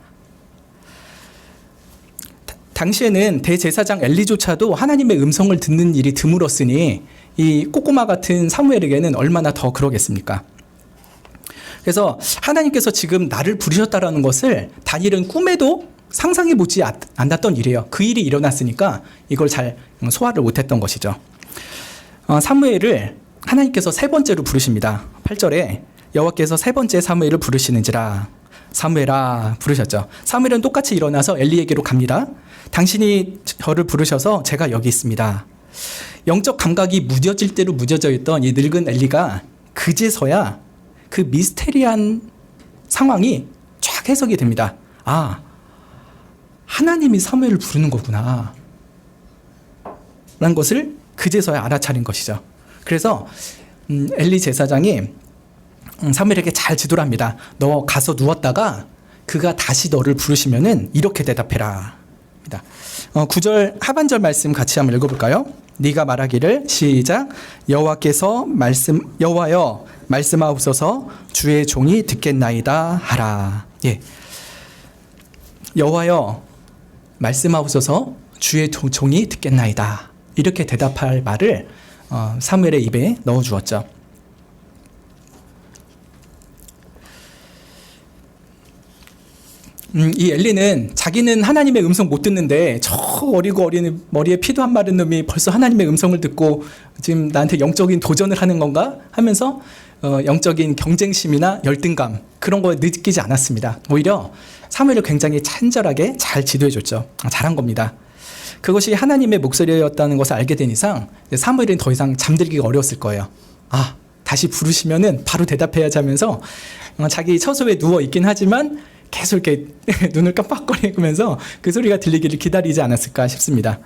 당시에는 대제사장 엘리조차도 하나님의 음성을 듣는 일이 드물었으니 이 꼬꼬마 같은 사무엘에게는 얼마나 더 그러겠습니까? 그래서 하나님께서 지금 나를 부르셨다라는 것을 다니엘은 꿈에도 상상해보지 않았던 일이에요. 그 일이 일어났으니까 이걸 잘 소화를 못했던 것이죠. 사무엘을 하나님께서 3번째로 부르십니다. 8절에 여호와께서 3번째 사무엘을 부르시는지라, 사무엘아 부르셨죠. 사무엘은 똑같이 일어나서 엘리에게로 갑니다. 당신이 저를 부르셔서 제가 여기 있습니다. 영적 감각이 무뎌질 대로 무뎌져 있던 이 늙은 엘리가 그제서야 그 미스테리한 상황이 쫙 해석이 됩니다. 아, 하나님이 사무엘을 부르는 거구나 라는 것을 그제서야 알아차린 것이죠. 그래서 엘리 제사장이 사무엘에게 잘 지도를 합니다. 너 가서 누웠다가 그가 다시 너를 부르시면은 이렇게 대답해라. 9절 하반절 말씀 같이 한번 읽어볼까요? 네가 말하기를, 시작. 여호와여 말씀하옵소서, 주의 종이 듣겠나이다 하라. 예. 여호와여 말씀하옵소서, 주의 종이 듣겠나이다. 이렇게 대답할 말을 사무엘의 입에 넣어 주었죠. 이 엘리는 자기는 하나님의 음성 못 듣는데 저 어리고 어린 머리에 피도 안 마른 놈이 벌써 하나님의 음성을 듣고 지금 나한테 영적인 도전을 하는 건가 하면서 영적인 경쟁심이나 열등감 그런 거 느끼지 않았습니다. 오히려 사무엘을 굉장히 친절하게 잘 지도해 줬죠. 잘한 겁니다. 그것이 하나님의 목소리였다는 것을 알게 된 이상 사무엘은 더 이상 잠들기가 어려웠을 거예요. 아, 다시 부르시면은 바로 대답해야지 하면서 자기 처소에 누워 있긴 하지만 계속 이렇게 눈을 깜빡거리면서 그 소리가 들리기를 기다리지 않았을까 싶습니다.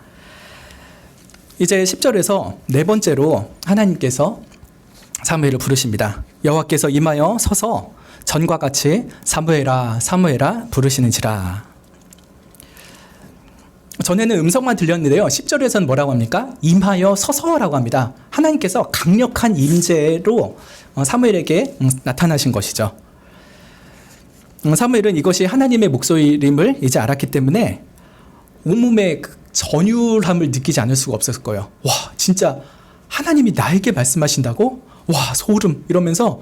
이제 10절에서 네 번째로 하나님께서 사무엘을 부르십니다. 여호와께서 임하여 서서 전과 같이 사무엘아 사무엘아 부르시는지라. 전에는 음성만 들렸는데요. 10절에서는 뭐라고 합니까? 임하여 서서라고 합니다. 하나님께서 강력한 임재로 사무엘에게 나타나신 것이죠. 사무엘은 이것이 하나님의 목소리임을 이제 알았기 때문에 온몸에 그 전율함을 느끼지 않을 수가 없었을 거예요. 와, 진짜 하나님이 나에게 말씀하신다고? 와, 소름 이러면서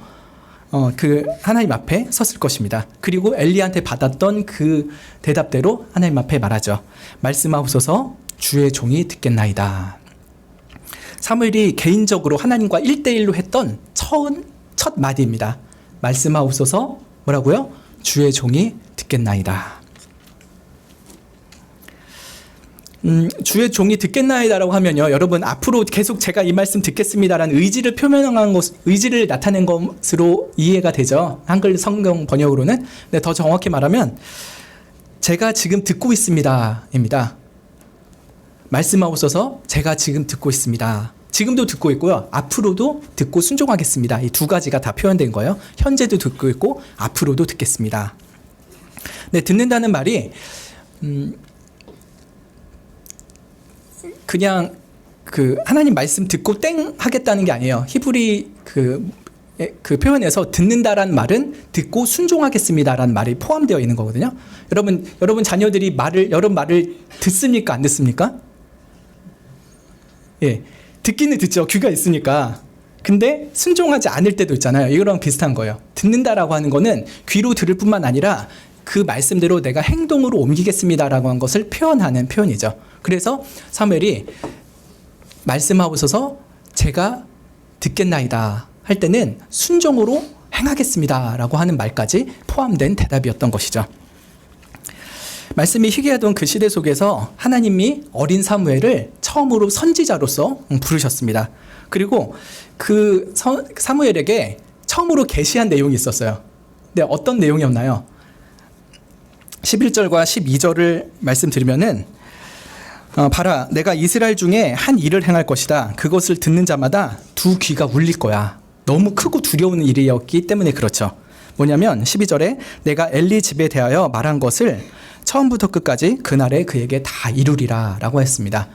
그 하나님 앞에 섰을 것입니다. 그리고 엘리야한테 받았던 그 대답대로 하나님 앞에 말하죠. 말씀하옵소서 주의 종이 듣겠나이다. 사무엘이 개인적으로 하나님과 1대1로 했던 첫 마디입니다. 말씀하옵소서 뭐라고요? 주의 종이 듣겠나이다. 주의 종이 듣겠나이다라고 하면요, 여러분 앞으로 계속 제가 이 말씀 듣겠습니다라는 의지를 표명한 것, 의지를 나타낸 것으로 이해가 되죠. 한글 성경 번역으로는. 근데 더 정확히 말하면 제가 지금 듣고 있습니다입니다. 말씀하옵소서 제가 지금 듣고 있습니다. 지금도 듣고 있고요. 앞으로도 듣고 순종하겠습니다. 이 두 가지가 다 표현된 거예요. 현재도 듣고 있고 앞으로도 듣겠습니다. 네, 듣는다는 말이 그냥 그 하나님 말씀 듣고 땡 하겠다는 게 아니에요. 히브리 그 표현에서 듣는다란 말은 듣고 순종하겠습니다라는 말이 포함되어 있는 거거든요. 여러분 자녀들이 여러분 말을 듣습니까? 안 듣습니까? 예, 듣기는 듣죠. 귀가 있으니까. 근데 순종하지 않을 때도 있잖아요. 이거랑 비슷한 거예요. 듣는다라고 하는 거는 귀로 들을 뿐만 아니라 그 말씀대로 내가 행동으로 옮기겠습니다라고 한 것을 표현하는 표현이죠. 그래서 사무엘이 말씀하옵소서 제가 듣겠나이다 할 때는 순종으로 행하겠습니다라고 하는 말까지 포함된 대답이었던 것이죠. 말씀이 희귀하던 그 시대 속에서 하나님이 어린 사무엘을 처음으로 선지자로서 부르셨습니다. 그리고 그 사무엘에게 처음으로 계시한 내용이 있었어요. 근데 어떤 내용이었나요? 11절과 12절을 말씀드리면은 봐라 내가 이스라엘 중에 한 일을 행할 것이다. 그것을 듣는 자마다 두 귀가 울릴 거야. 너무 크고 두려운 일이었기 때문에 그렇죠. 뭐냐면 12절에 내가 엘리 집에 대하여 말한 것을 처음부터 끝까지 그날에 그에게 다 이루리라 라고 했습니다.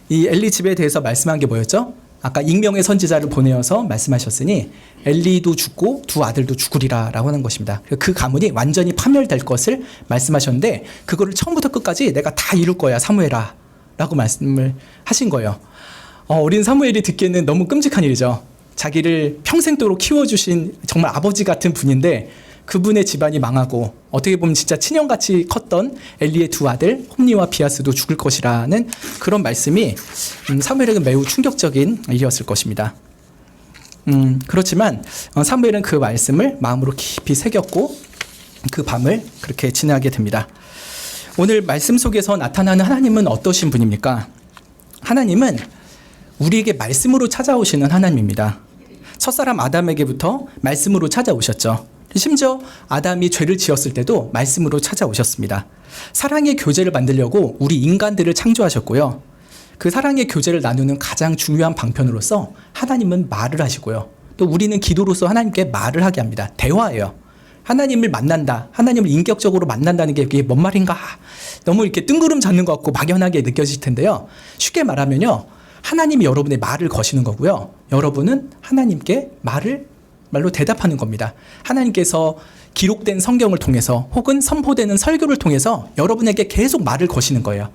이 엘리 집에 대해서 말씀한 게 뭐였죠? 아까 익명의 선지자를 보내어서 말씀하셨으니 엘리도 죽고 두 아들도 죽으리라 라고 하는 것입니다. 그 가문이 완전히 파멸될 것을 말씀하셨는데 그거를 처음부터 끝까지 내가 다 이룰 거야 사무엘아 라고 말씀을 하신 거예요. 어린 사무엘이 듣기에는 너무 끔찍한 일이죠. 자기를 평생도록 키워주신 정말 아버지 같은 분인데 그분의 집안이 망하고 어떻게 보면 진짜 친형같이 컸던 엘리의 두 아들 홈니와 비아스도 죽을 것이라는 그런 말씀이 사무엘에게 매우 충격적인 일이었을 것입니다. 그렇지만 사무엘은 그 말씀을 마음으로 깊이 새겼고 그 밤을 그렇게 지나게 됩니다. 오늘 말씀 속에서 나타나는 하나님은 어떠신 분입니까? 하나님은 우리에게 말씀으로 찾아오시는 하나님입니다. 첫사람 아담에게부터 말씀으로 찾아오셨죠. 심지어 아담이 죄를 지었을 때도 말씀으로 찾아오셨습니다. 사랑의 교제를 만들려고 우리 인간들을 창조하셨고요. 그 사랑의 교제를 나누는 가장 중요한 방편으로서 하나님은 말을 하시고요. 또 우리는 기도로서 하나님께 말을 하게 합니다. 대화예요. 하나님을 만난다. 하나님을 인격적으로 만난다는 게 이게 뭔 말인가? 너무 이렇게 뜬구름 잡는 것 같고 막연하게 느껴질 텐데요. 쉽게 말하면요. 하나님이 여러분의 말을 거시는 거고요. 여러분은 하나님께 말로 대답하는 겁니다. 하나님께서 기록된 성경을 통해서 혹은 선포되는 설교를 통해서 여러분에게 계속 말을 거시는 거예요.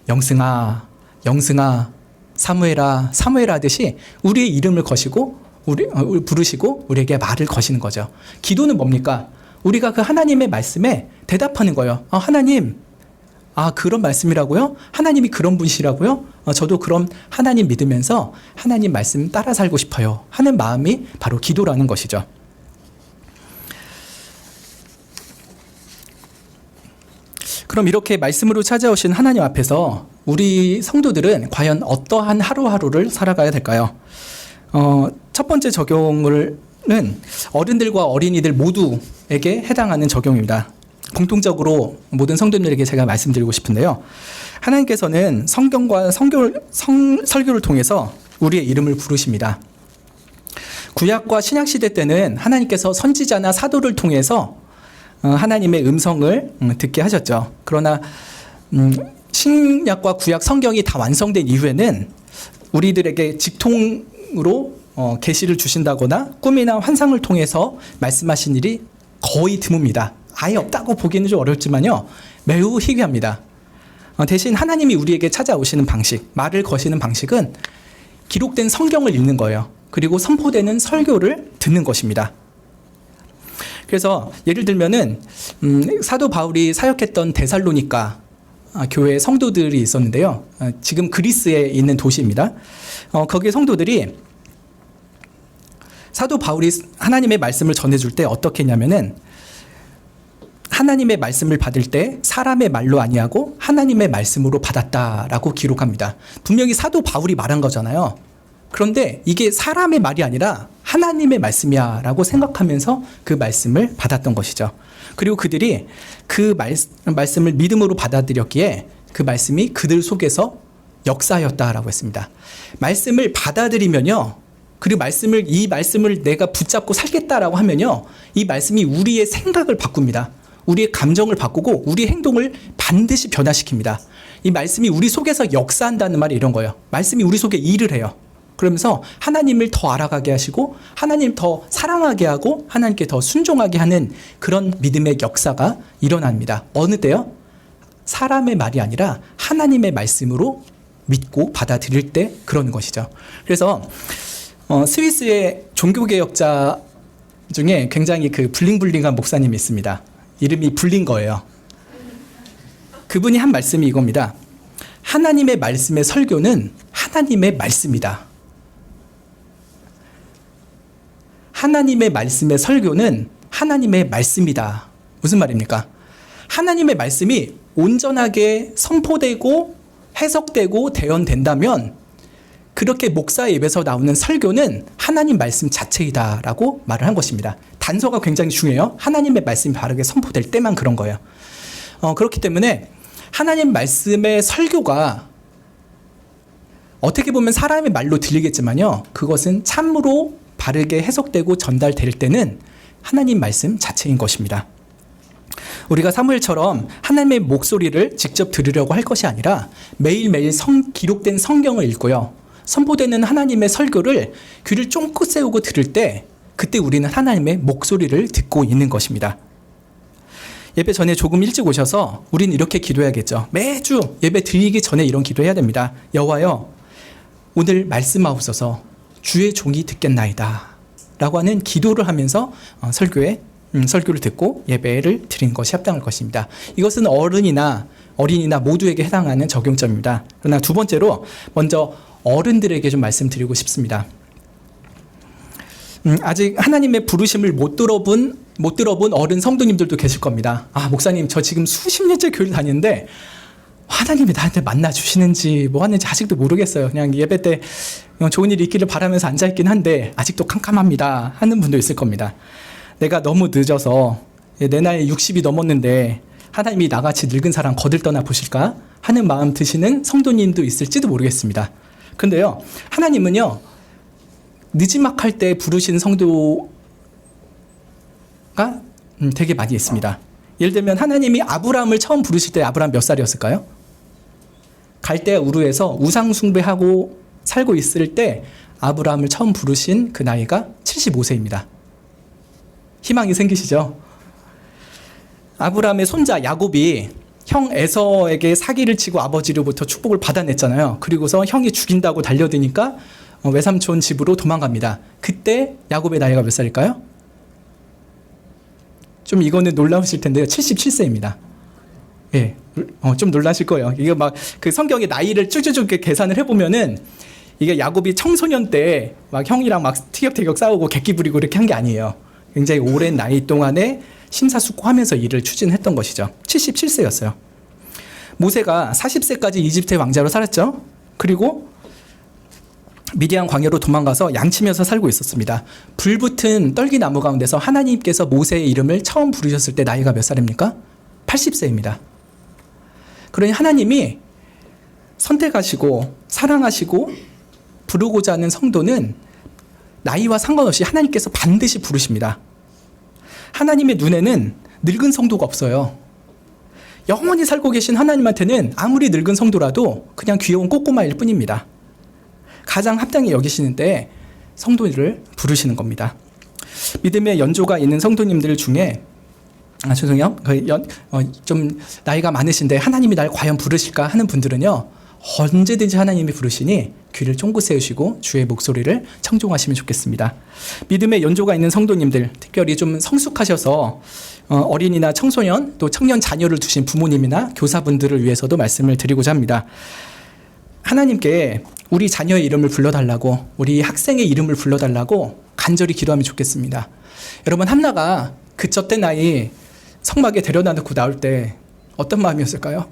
영승아, 영승아, 사무엘아, 사무엘아 하듯이 우리의 이름을 거시고 부르시고 우리에게 말을 거시는 거죠. 기도는 뭡니까? 우리가 그 하나님의 말씀에 대답하는 거예요. 하나님, 그런 말씀이라고요? 하나님이 그런 분이시라고요? 저도 그럼 하나님 믿으면서 하나님 말씀 따라 살고 싶어요 하는 마음이 바로 기도라는 것이죠. 그럼 이렇게 말씀으로 찾아오신 하나님 앞에서 우리 성도들은 과연 어떠한 하루하루를 살아가야 될까요? 첫 번째 적용은 어른들과 어린이들 모두에게 해당하는 적용입니다. 공통적으로 모든 성도님들에게 제가 말씀드리고 싶은데요. 하나님께서는 성경과 설교를 통해서 우리의 이름을 부르십니다. 구약과 신약 시대 때는 하나님께서 선지자나 사도를 통해서 하나님의 음성을 듣게 하셨죠. 그러나 신약과 구약 성경이 다 완성된 이후에는 우리들에게 직통으로 계시를 주신다거나 꿈이나 환상을 통해서 말씀하신 일이 거의 드뭅니다. 아예 없다고 보기는 좀 어렵지만요. 매우 희귀합니다. 대신 하나님이 우리에게 찾아오시는 방식, 말을 거시는 방식은 기록된 성경을 읽는 거예요. 그리고 선포되는 설교를 듣는 것입니다. 그래서 예를 들면은 사도 바울이 사역했던 데살로니가 교회 성도들이 있었는데요. 지금 그리스에 있는 도시입니다. 거기에 성도들이 사도 바울이 하나님의 말씀을 전해줄 때 어떻게 했냐면은 하나님의 말씀을 받을 때 사람의 말로 아니하고 하나님의 말씀으로 받았다라고 기록합니다. 분명히 사도 바울이 말한 거잖아요. 그런데 이게 사람의 말이 아니라 하나님의 말씀이야 라고 생각하면서 그 말씀을 받았던 것이죠. 그리고 그들이 그 말씀을 믿음으로 받아들였기에 그 말씀이 그들 속에서 역사였다라고 했습니다. 말씀을 받아들이면요. 그리고 이 말씀을 내가 붙잡고 살겠다라고 하면요. 이 말씀이 우리의 생각을 바꿉니다. 우리의 감정을 바꾸고 우리의 행동을 반드시 변화시킵니다. 이 말씀이 우리 속에서 역사한다는 말이 이런 거예요. 말씀이 우리 속에 일을 해요. 그러면서 하나님을 더 알아가게 하시고 하나님 더 사랑하게 하고 하나님께 더 순종하게 하는 그런 믿음의 역사가 일어납니다. 어느 때요? 사람의 말이 아니라 하나님의 말씀으로 믿고 받아들일 때 그러는 것이죠. 그래서 스위스의 종교개혁자 중에 굉장히 그 블링블링한 목사님이 있습니다. 이름이 블링거예요. 그분이 한 말씀이 이겁니다. 하나님의 말씀의 설교는 하나님의 말씀이다. 하나님의 말씀의 설교는 하나님의 말씀이다. 무슨 말입니까? 하나님의 말씀이 온전하게 선포되고 해석되고 대언된다면 그렇게 목사의 입에서 나오는 설교는 하나님 말씀 자체이다라고 말을 한 것입니다. 단서가 굉장히 중요해요. 하나님의 말씀이 바르게 선포될 때만 그런 거예요. 그렇기 때문에 하나님 말씀의 설교가 어떻게 보면 사람의 말로 들리겠지만요. 그것은 참으로 바르게 해석되고 전달될 때는 하나님 말씀 자체인 것입니다. 우리가 사무엘처럼 하나님의 목소리를 직접 들으려고 할 것이 아니라 매일매일 기록된 성경을 읽고요. 선포되는 하나님의 설교를 귀를 쫑긋 세우고 들을 때 그때 우리는 하나님의 목소리를 듣고 있는 것입니다. 예배 전에 조금 일찍 오셔서 우리는 이렇게 기도해야겠죠. 매주 예배 드리기 전에 이런 기도해야 됩니다. 여호와여, 오늘 말씀하옵소서, 주의 종이 듣겠나이다 라고 하는 기도를 하면서 설교를 듣고 예배를 드리는 것이 합당할 것입니다. 이것은 어른이나 어린이나 모두에게 해당하는 적용점입니다. 그러나 두 번째로 먼저 어른들에게 좀 말씀드리고 싶습니다. 아직 하나님의 부르심을 못 들어본 어른 성도님들도 계실 겁니다. 목사님, 저 지금 수십 년째 교회를 다니는데 하나님이 나한테 만나주시는지 뭐 하는지 아직도 모르겠어요. 그냥 예배 때 좋은 일이 있기를 바라면서 앉아있긴 한데 아직도 캄캄합니다 하는 분도 있을 겁니다. 내가 너무 늦어서 내 나이 60이 넘었는데 하나님이 나같이 늙은 사람 거들떠나 보실까 하는 마음 드시는 성도님도 있을지도 모르겠습니다. 근데요, 하나님은요, 늦지막할 때 부르신 성도가 되게 많이 있습니다. 예를 들면 하나님이 아브라함을 처음 부르실 때 아브라함 몇 살이었을까요? 갈대아 우르에서 우상 숭배하고 살고 있을 때 아브라함을 처음 부르신 그 나이가 75세입니다. 희망이 생기시죠? 아브라함의 손자 야곱이 형 에서에게 사기를 치고 아버지로부터 축복을 받아냈잖아요. 그리고서 형이 죽인다고 달려드니까 외삼촌 집으로 도망갑니다. 그때 야곱의 나이가 몇 살일까요? 좀 이거는 놀라우실 텐데요. 77세입니다. 예, 좀 놀라실 거예요. 이게 막 그 성경의 나이를 쭉쭉쭉 계산을 해보면은 이게 야곱이 청소년 때 막 형이랑 막 티격태격 싸우고 객기 부리고 이렇게 한 게 아니에요. 굉장히 오랜 나이 동안에 심사숙고하면서 일을 추진했던 것이죠. 77세였어요. 모세가 40세까지 이집트의 왕자로 살았죠. 그리고 미디안 광야로 도망가서 양치면서 살고 있었습니다. 불붙은 떨기나무 가운데서 하나님께서 모세의 이름을 처음 부르셨을 때 나이가 몇 살입니까? 80세입니다. 그러니 하나님이 선택하시고 사랑하시고 부르고자 하는 성도는 나이와 상관없이 하나님께서 반드시 부르십니다. 하나님의 눈에는 늙은 성도가 없어요. 영원히 살고 계신 하나님한테는 아무리 늙은 성도라도 그냥 귀여운 꼬꼬마일 뿐입니다. 가장 합당히 여기시는데 성도를 부르시는 겁니다. 믿음의 연조가 있는 성도님들 중에 죄송해요. 좀 나이가 많으신데 하나님이 날 과연 부르실까 하는 분들은요, 언제든지 하나님이 부르시니 귀를 쫑긋 세우시고 주의 목소리를 청종하시면 좋겠습니다. 믿음의 연조가 있는 성도님들, 특별히 좀 성숙하셔서 어린이나 청소년 또 청년 자녀를 두신 부모님이나 교사분들을 위해서도 말씀을 드리고자 합니다. 하나님께 우리 자녀의 이름을 불러달라고, 우리 학생의 이름을 불러달라고 간절히 기도하면 좋겠습니다. 여러분, 한나가 그 젖된 나이 성막에 데려다 놓고 나올 때 어떤 마음이었을까요?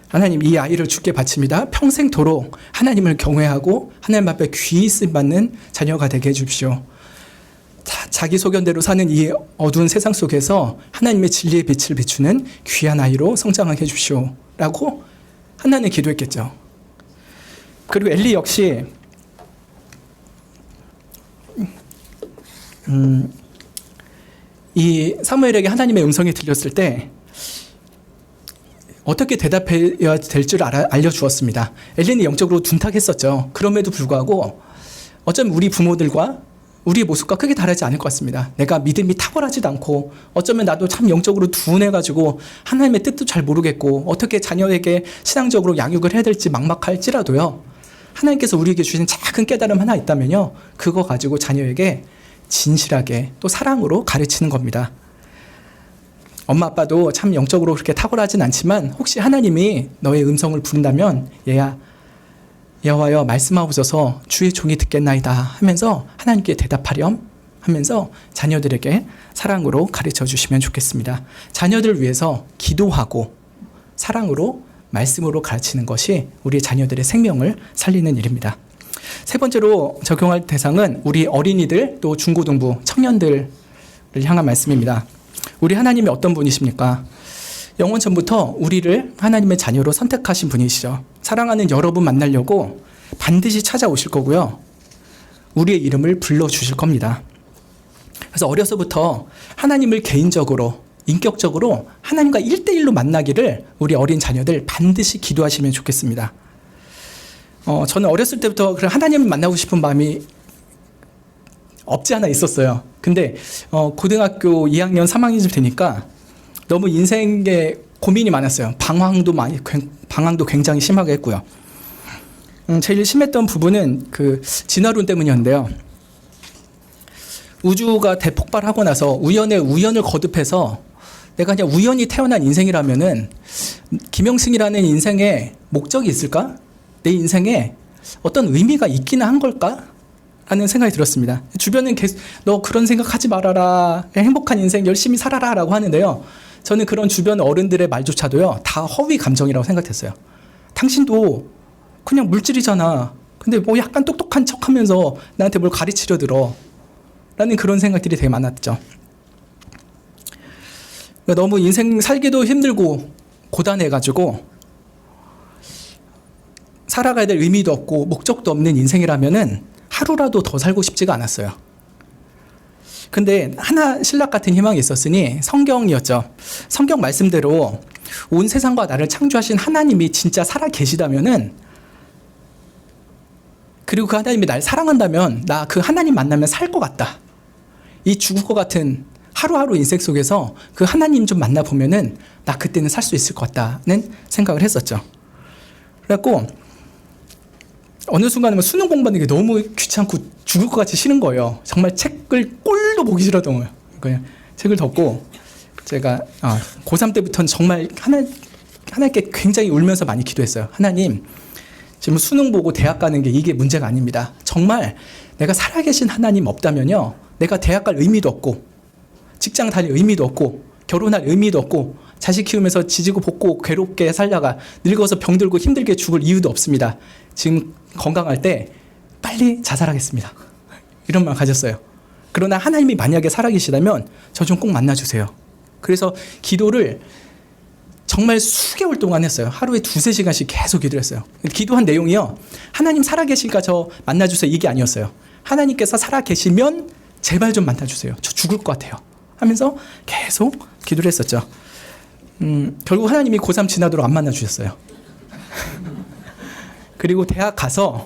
하나님, 이 아이를 주께 바칩니다. 평생토록 하나님을 경외하고 하나님 앞에 귀히 쓰임받는 자녀가 되게 해주십시오. 자기 소견대로 사는 이 어두운 세상 속에서 하나님의 진리의 빛을 비추는 귀한 아이로 성장하게 해주십시오 라고 한나는 기도했겠죠. 그리고 엘리 역시 이 사무엘에게 하나님의 음성이 들렸을 때 어떻게 대답해야 될 줄 알려주었습니다. 엘리는 영적으로 둔탁했었죠. 그럼에도 불구하고 어쩌면 우리 부모들과 우리의 모습과 크게 다르지 않을 것 같습니다. 내가 믿음이 탁월하지도 않고 어쩌면 나도 참 영적으로 둔해가지고 하나님의 뜻도 잘 모르겠고 어떻게 자녀에게 신앙적으로 양육을 해야 될지 막막할지라도요, 하나님께서 우리에게 주신 작은 깨달음 하나 있다면요, 그거 가지고 자녀에게 진실하게 또 사랑으로 가르치는 겁니다. 엄마 아빠도 참 영적으로 그렇게 탁월하진 않지만 혹시 하나님이 너의 음성을 부른다면 얘야, 여호와여 말씀하옵소서, 주의 종이 듣겠나이다 하면서 하나님께 대답하렴 하면서 자녀들에게 사랑으로 가르쳐 주시면 좋겠습니다. 자녀들을 위해서 기도하고 사랑으로 말씀으로 가르치는 것이 우리 자녀들의 생명을 살리는 일입니다. 세 번째로 적용할 대상은 우리 어린이들 또 중고등부 청년들을 향한 말씀입니다. 우리 하나님이 어떤 분이십니까? 영원 전부터 우리를 하나님의 자녀로 선택하신 분이시죠. 사랑하는 여러분 만나려고 반드시 찾아오실 거고요, 우리의 이름을 불러주실 겁니다. 그래서 어려서부터 하나님을 개인적으로 인격적으로 하나님과 1대1로 만나기를 우리 어린 자녀들 반드시 기도하시면 좋겠습니다. 저는 어렸을 때부터 하나님을 만나고 싶은 마음이 없지 않아 있었어요. 근데 고등학교 2학년 3학년쯤 되니까 너무 인생에 고민이 많았어요. 방황도 굉장히 심하게 했고요. 제일 심했던 부분은 그 진화론 때문이었는데요. 우주가 대폭발하고 나서 우연을 거듭해서 내가 그냥 우연히 태어난 인생이라면은 김영승이라는 인생에 목적이 있을까? 내 인생에 어떤 의미가 있기는 한 걸까? 라는 생각이 들었습니다. 주변은 계속 너 그런 생각하지 말아라, 행복한 인생 열심히 살아라 라고 하는데요, 저는 그런 주변 어른들의 말조차도요 다 허위 감정이라고 생각했어요. 당신도 그냥 물질이잖아. 근데 뭐 약간 똑똑한 척하면서 나한테 뭘 가르치려 들어 라는 그런 생각들이 되게 많았죠. 너무 인생 살기도 힘들고 고단해가지고 살아가야 될 의미도 없고 목적도 없는 인생이라면은 하루라도 더 살고 싶지가 않았어요. 근데 하나 신락 같은 희망이 있었으니 성경이었죠. 성경 말씀대로 온 세상과 나를 창조하신 하나님이 진짜 살아 계시다면은, 그리고 그 하나님이 날 사랑한다면 나 그 하나님 만나면 살 것 같다. 이 죽을 것 같은 하루하루 인생 속에서 그 하나님 좀 만나보면은 나 그때는 살 수 있을 것 같다는 생각을 했었죠. 그래갖고 어느 순간에 수능 공부하는 게 너무 귀찮고 죽을 것 같이 싫은 거예요. 정말 책을 꼴도 보기 싫었던 거예요. 그냥 책을 덮고 제가 고3 때부터는 정말 하나님께 굉장히 울면서 많이 기도했어요. 하나님, 지금 수능 보고 대학 가는 게 이게 문제가 아닙니다. 정말 내가 살아계신 하나님 없다면요, 내가 대학 갈 의미도 없고 직장 다닐 의미도 없고 결혼할 의미도 없고 자식 키우면서 지지고 볶고 괴롭게 살다가 늙어서 병들고 힘들게 죽을 이유도 없습니다. 지금 건강할 때 빨리 자살하겠습니다. 이런 말 가졌어요. 그러나 하나님이 만약에 살아계시다면 저 좀 꼭 만나주세요. 그래서 기도를 정말 수개월 동안 했어요. 하루에 2-3시간씩 계속 기도를 했어요. 기도한 내용이요, 하나님 살아계시니까 저 만나주세요, 이게 아니었어요. 하나님께서 살아계시면 제발 좀 만나주세요, 저 죽을 것 같아요 하면서 계속 기도를 했었죠. 결국 하나님이 고3 지나도록 안 만나주셨어요. 그리고 대학 가서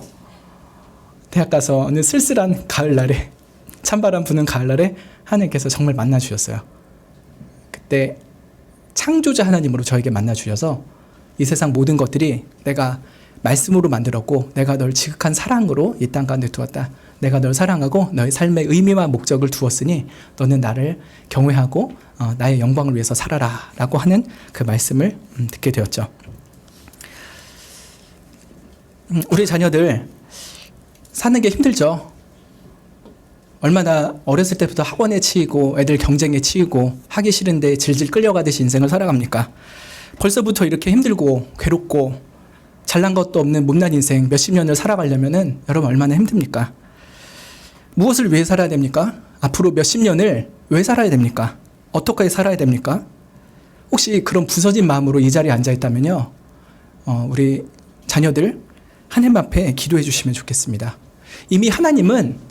어느 쓸쓸한 가을날에, 찬바람 부는 가을날에 하나님께서 정말 만나주셨어요. 그때 창조자 하나님으로 저에게 만나주셔서 이 세상 모든 것들이 내가 말씀으로 만들었고 내가 널 지극한 사랑으로 이 땅 가운데 두었다. 내가 널 사랑하고 너의 삶의 의미와 목적을 두었으니 너는 나를 경외하고 나의 영광을 위해서 살아라 라고 하는 그 말씀을 듣게 되었죠. 우리 자녀들 사는 게 힘들죠. 얼마나 어렸을 때부터 학원에 치이고 애들 경쟁에 치이고 하기 싫은데 질질 끌려가듯이 인생을 살아갑니까? 벌써부터 이렇게 힘들고 괴롭고 잘난 것도 없는 못난 인생 몇십 년을 살아가려면은 여러분 얼마나 힘듭니까? 무엇을 위해 살아야 됩니까? 앞으로 몇십 년을 왜 살아야 됩니까? 어떻게 살아야 됩니까? 혹시 그런 부서진 마음으로 이 자리에 앉아 있다면요, 우리 자녀들 하나님 앞에 기도해 주시면 좋겠습니다. 이미 하나님은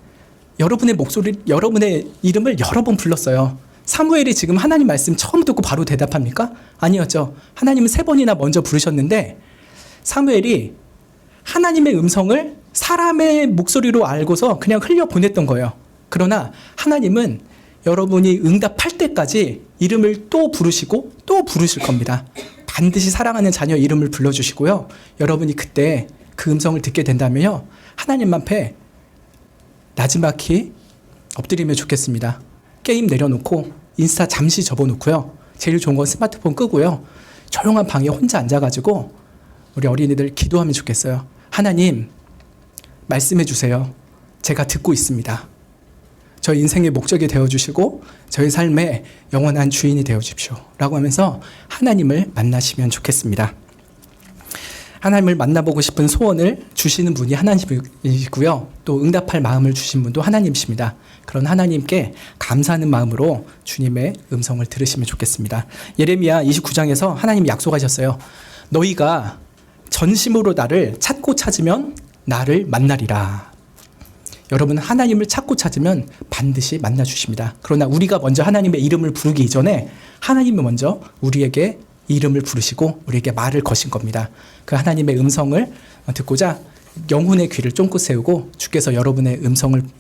여러분의 이름을 여러 번 불렀어요. 사무엘이 지금 하나님 말씀 처음 듣고 바로 대답합니까? 아니었죠. 하나님은 3번이나 먼저 부르셨는데 사무엘이 하나님의 음성을 사람의 목소리로 알고서 그냥 흘려보냈던 거예요. 그러나 하나님은 여러분이 응답할 때까지 이름을 또 부르시고 또 부르실 겁니다. 반드시 사랑하는 자녀 이름을 불러주시고요, 여러분이 그때 그 음성을 듣게 된다면요, 하나님 앞에 나지막히 엎드리면 좋겠습니다. 게임 내려놓고 인스타 잠시 접어놓고요, 제일 좋은 건 스마트폰 끄고요, 조용한 방에 혼자 앉아가지고 우리 어린이들 기도하면 좋겠어요. 하나님 말씀해 주세요. 제가 듣고 있습니다. 저희 인생의 목적이 되어주시고 저희 삶의 영원한 주인이 되어주십시오 라고 하면서 하나님을 만나시면 좋겠습니다. 하나님을 만나보고 싶은 소원을 주시는 분이 하나님이시고요, 또 응답할 마음을 주신 분도 하나님이십니다. 그런 하나님께 감사하는 마음으로 주님의 음성을 들으시면 좋겠습니다. 예레미야 29장에서 하나님이 약속하셨어요. 너희가 전심으로 나를 찾고 찾으면 나를 만나리라. 여러분, 하나님을 찾고 찾으면 반드시 만나주십니다. 그러나 우리가 먼저 하나님의 이름을 부르기 이전에 하나님이 먼저 우리에게 이름을 부르시고 우리에게 말을 거신 겁니다. 그 하나님의 음성을 듣고자 영혼의 귀를 쫑긋 세우고 주께서 여러분의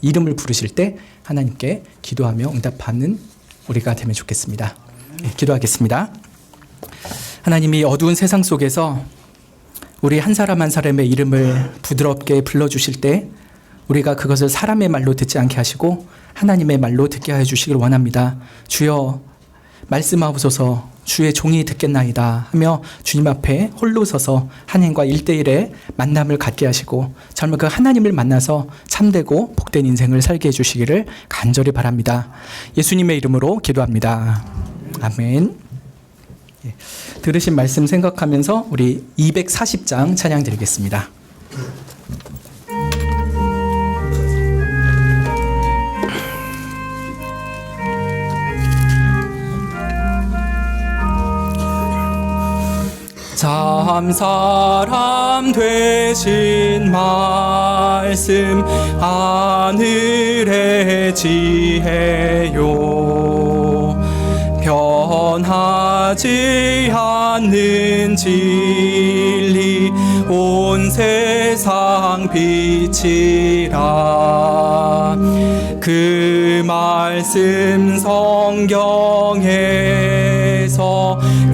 이름을 부르실 때 하나님께 기도하며 응답하는 우리가 되면 좋겠습니다. 네, 기도하겠습니다. 하나님이 어두운 세상 속에서 우리 한 사람 한 사람의 이름을 부드럽게 불러주실 때 우리가 그것을 사람의 말로 듣지 않게 하시고 하나님의 말로 듣게 하여 주시길 원합니다. 주여 말씀하옵소서, 주의 종이 듣겠나이다 하며 주님 앞에 홀로 서서 하나님과 1대1의 만남을 갖게 하시고 정말 그 하나님을 만나서 참되고 복된 인생을 살게 해주시기를 간절히 바랍니다. 예수님의 이름으로 기도합니다. 아멘. 들으신 말씀 생각하면서 우리 240장 찬양 드리겠습니다. 참 사람 되신 말씀 하늘의 지혜요 변하지 않는 진리 온 세상 빛이라 그 말씀 성경에서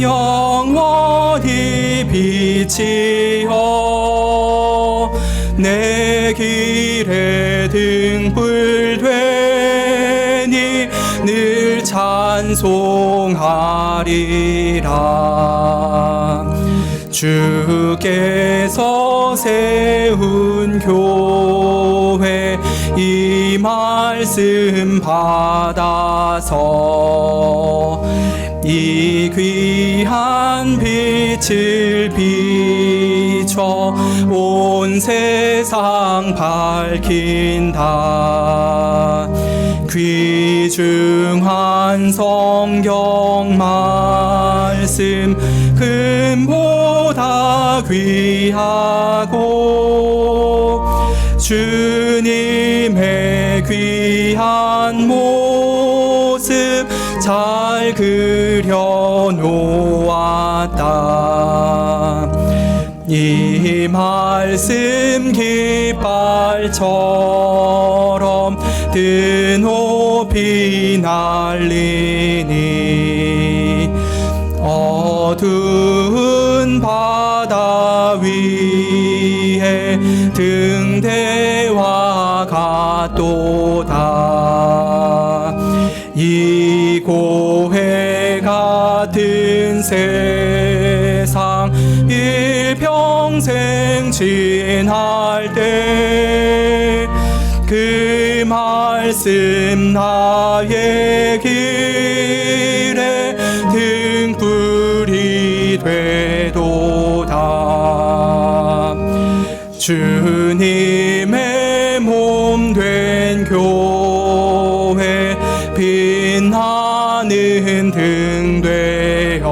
영원히 빛이여 내 길에 등불 되니 늘 찬송하리라. 주께서 세운 교회 이 말씀 받아서 이 귀한 빛을 비춰 온 세상 밝힌다. 귀중한 성경 말씀 금보다 귀하고 주님의 귀한 모습 잘 그려놓았다. 이 말씀 깃발처럼 드높이 날리니 어두운 바다 위에 등대와 같도다. 이 고해 같은 세상 일평생 지날 때 그 말씀 나의 길에 등불이 되도다. 주님의 몸 된 교회 빛나는 등 되어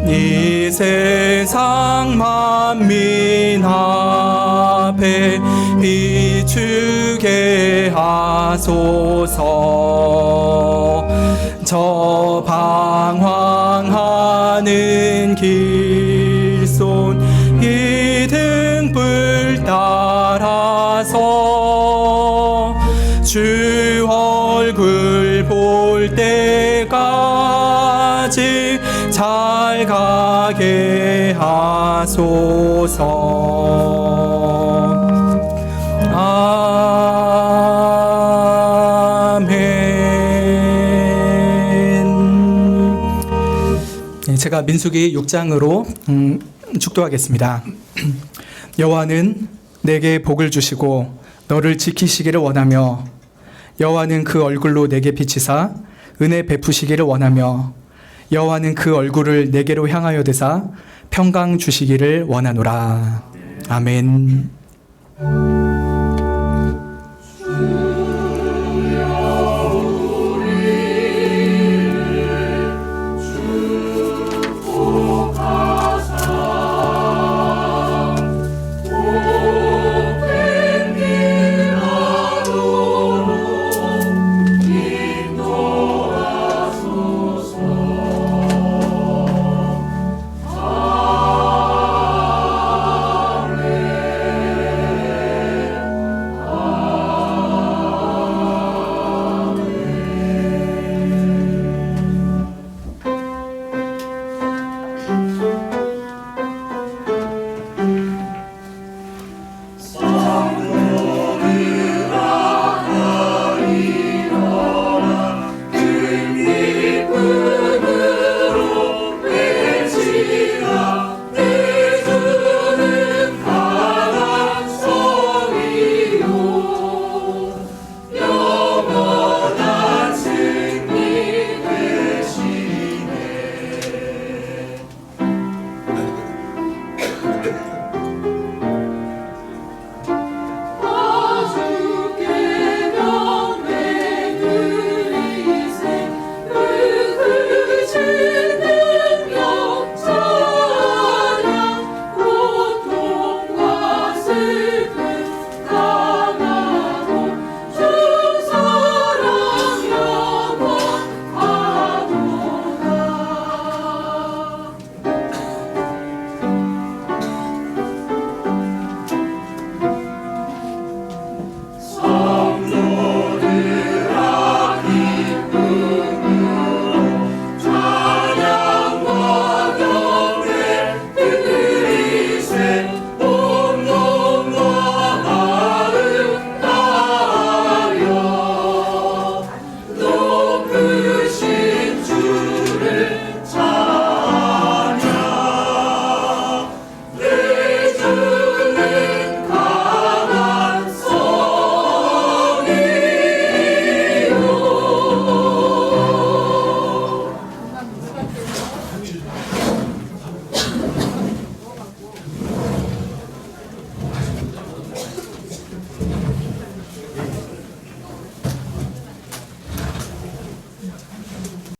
이 세상 만민 앞에 비추게 하소서. 저 방황하는 길손 이 등불 따라서 주 얼굴 볼 때까지 잘 가게 하소서. 아멘. 제가 민수기 6장으로 축도하겠습니다. 여호와는 내게 복을 주시고 너를 지키시기를 원하며 여호와는 그 얼굴로 내게 비치사 은혜 베푸시기를 원하며 여호와는 그 얼굴을 내게로 향하여 드사 평강 주시기를 원하노라. 아멘.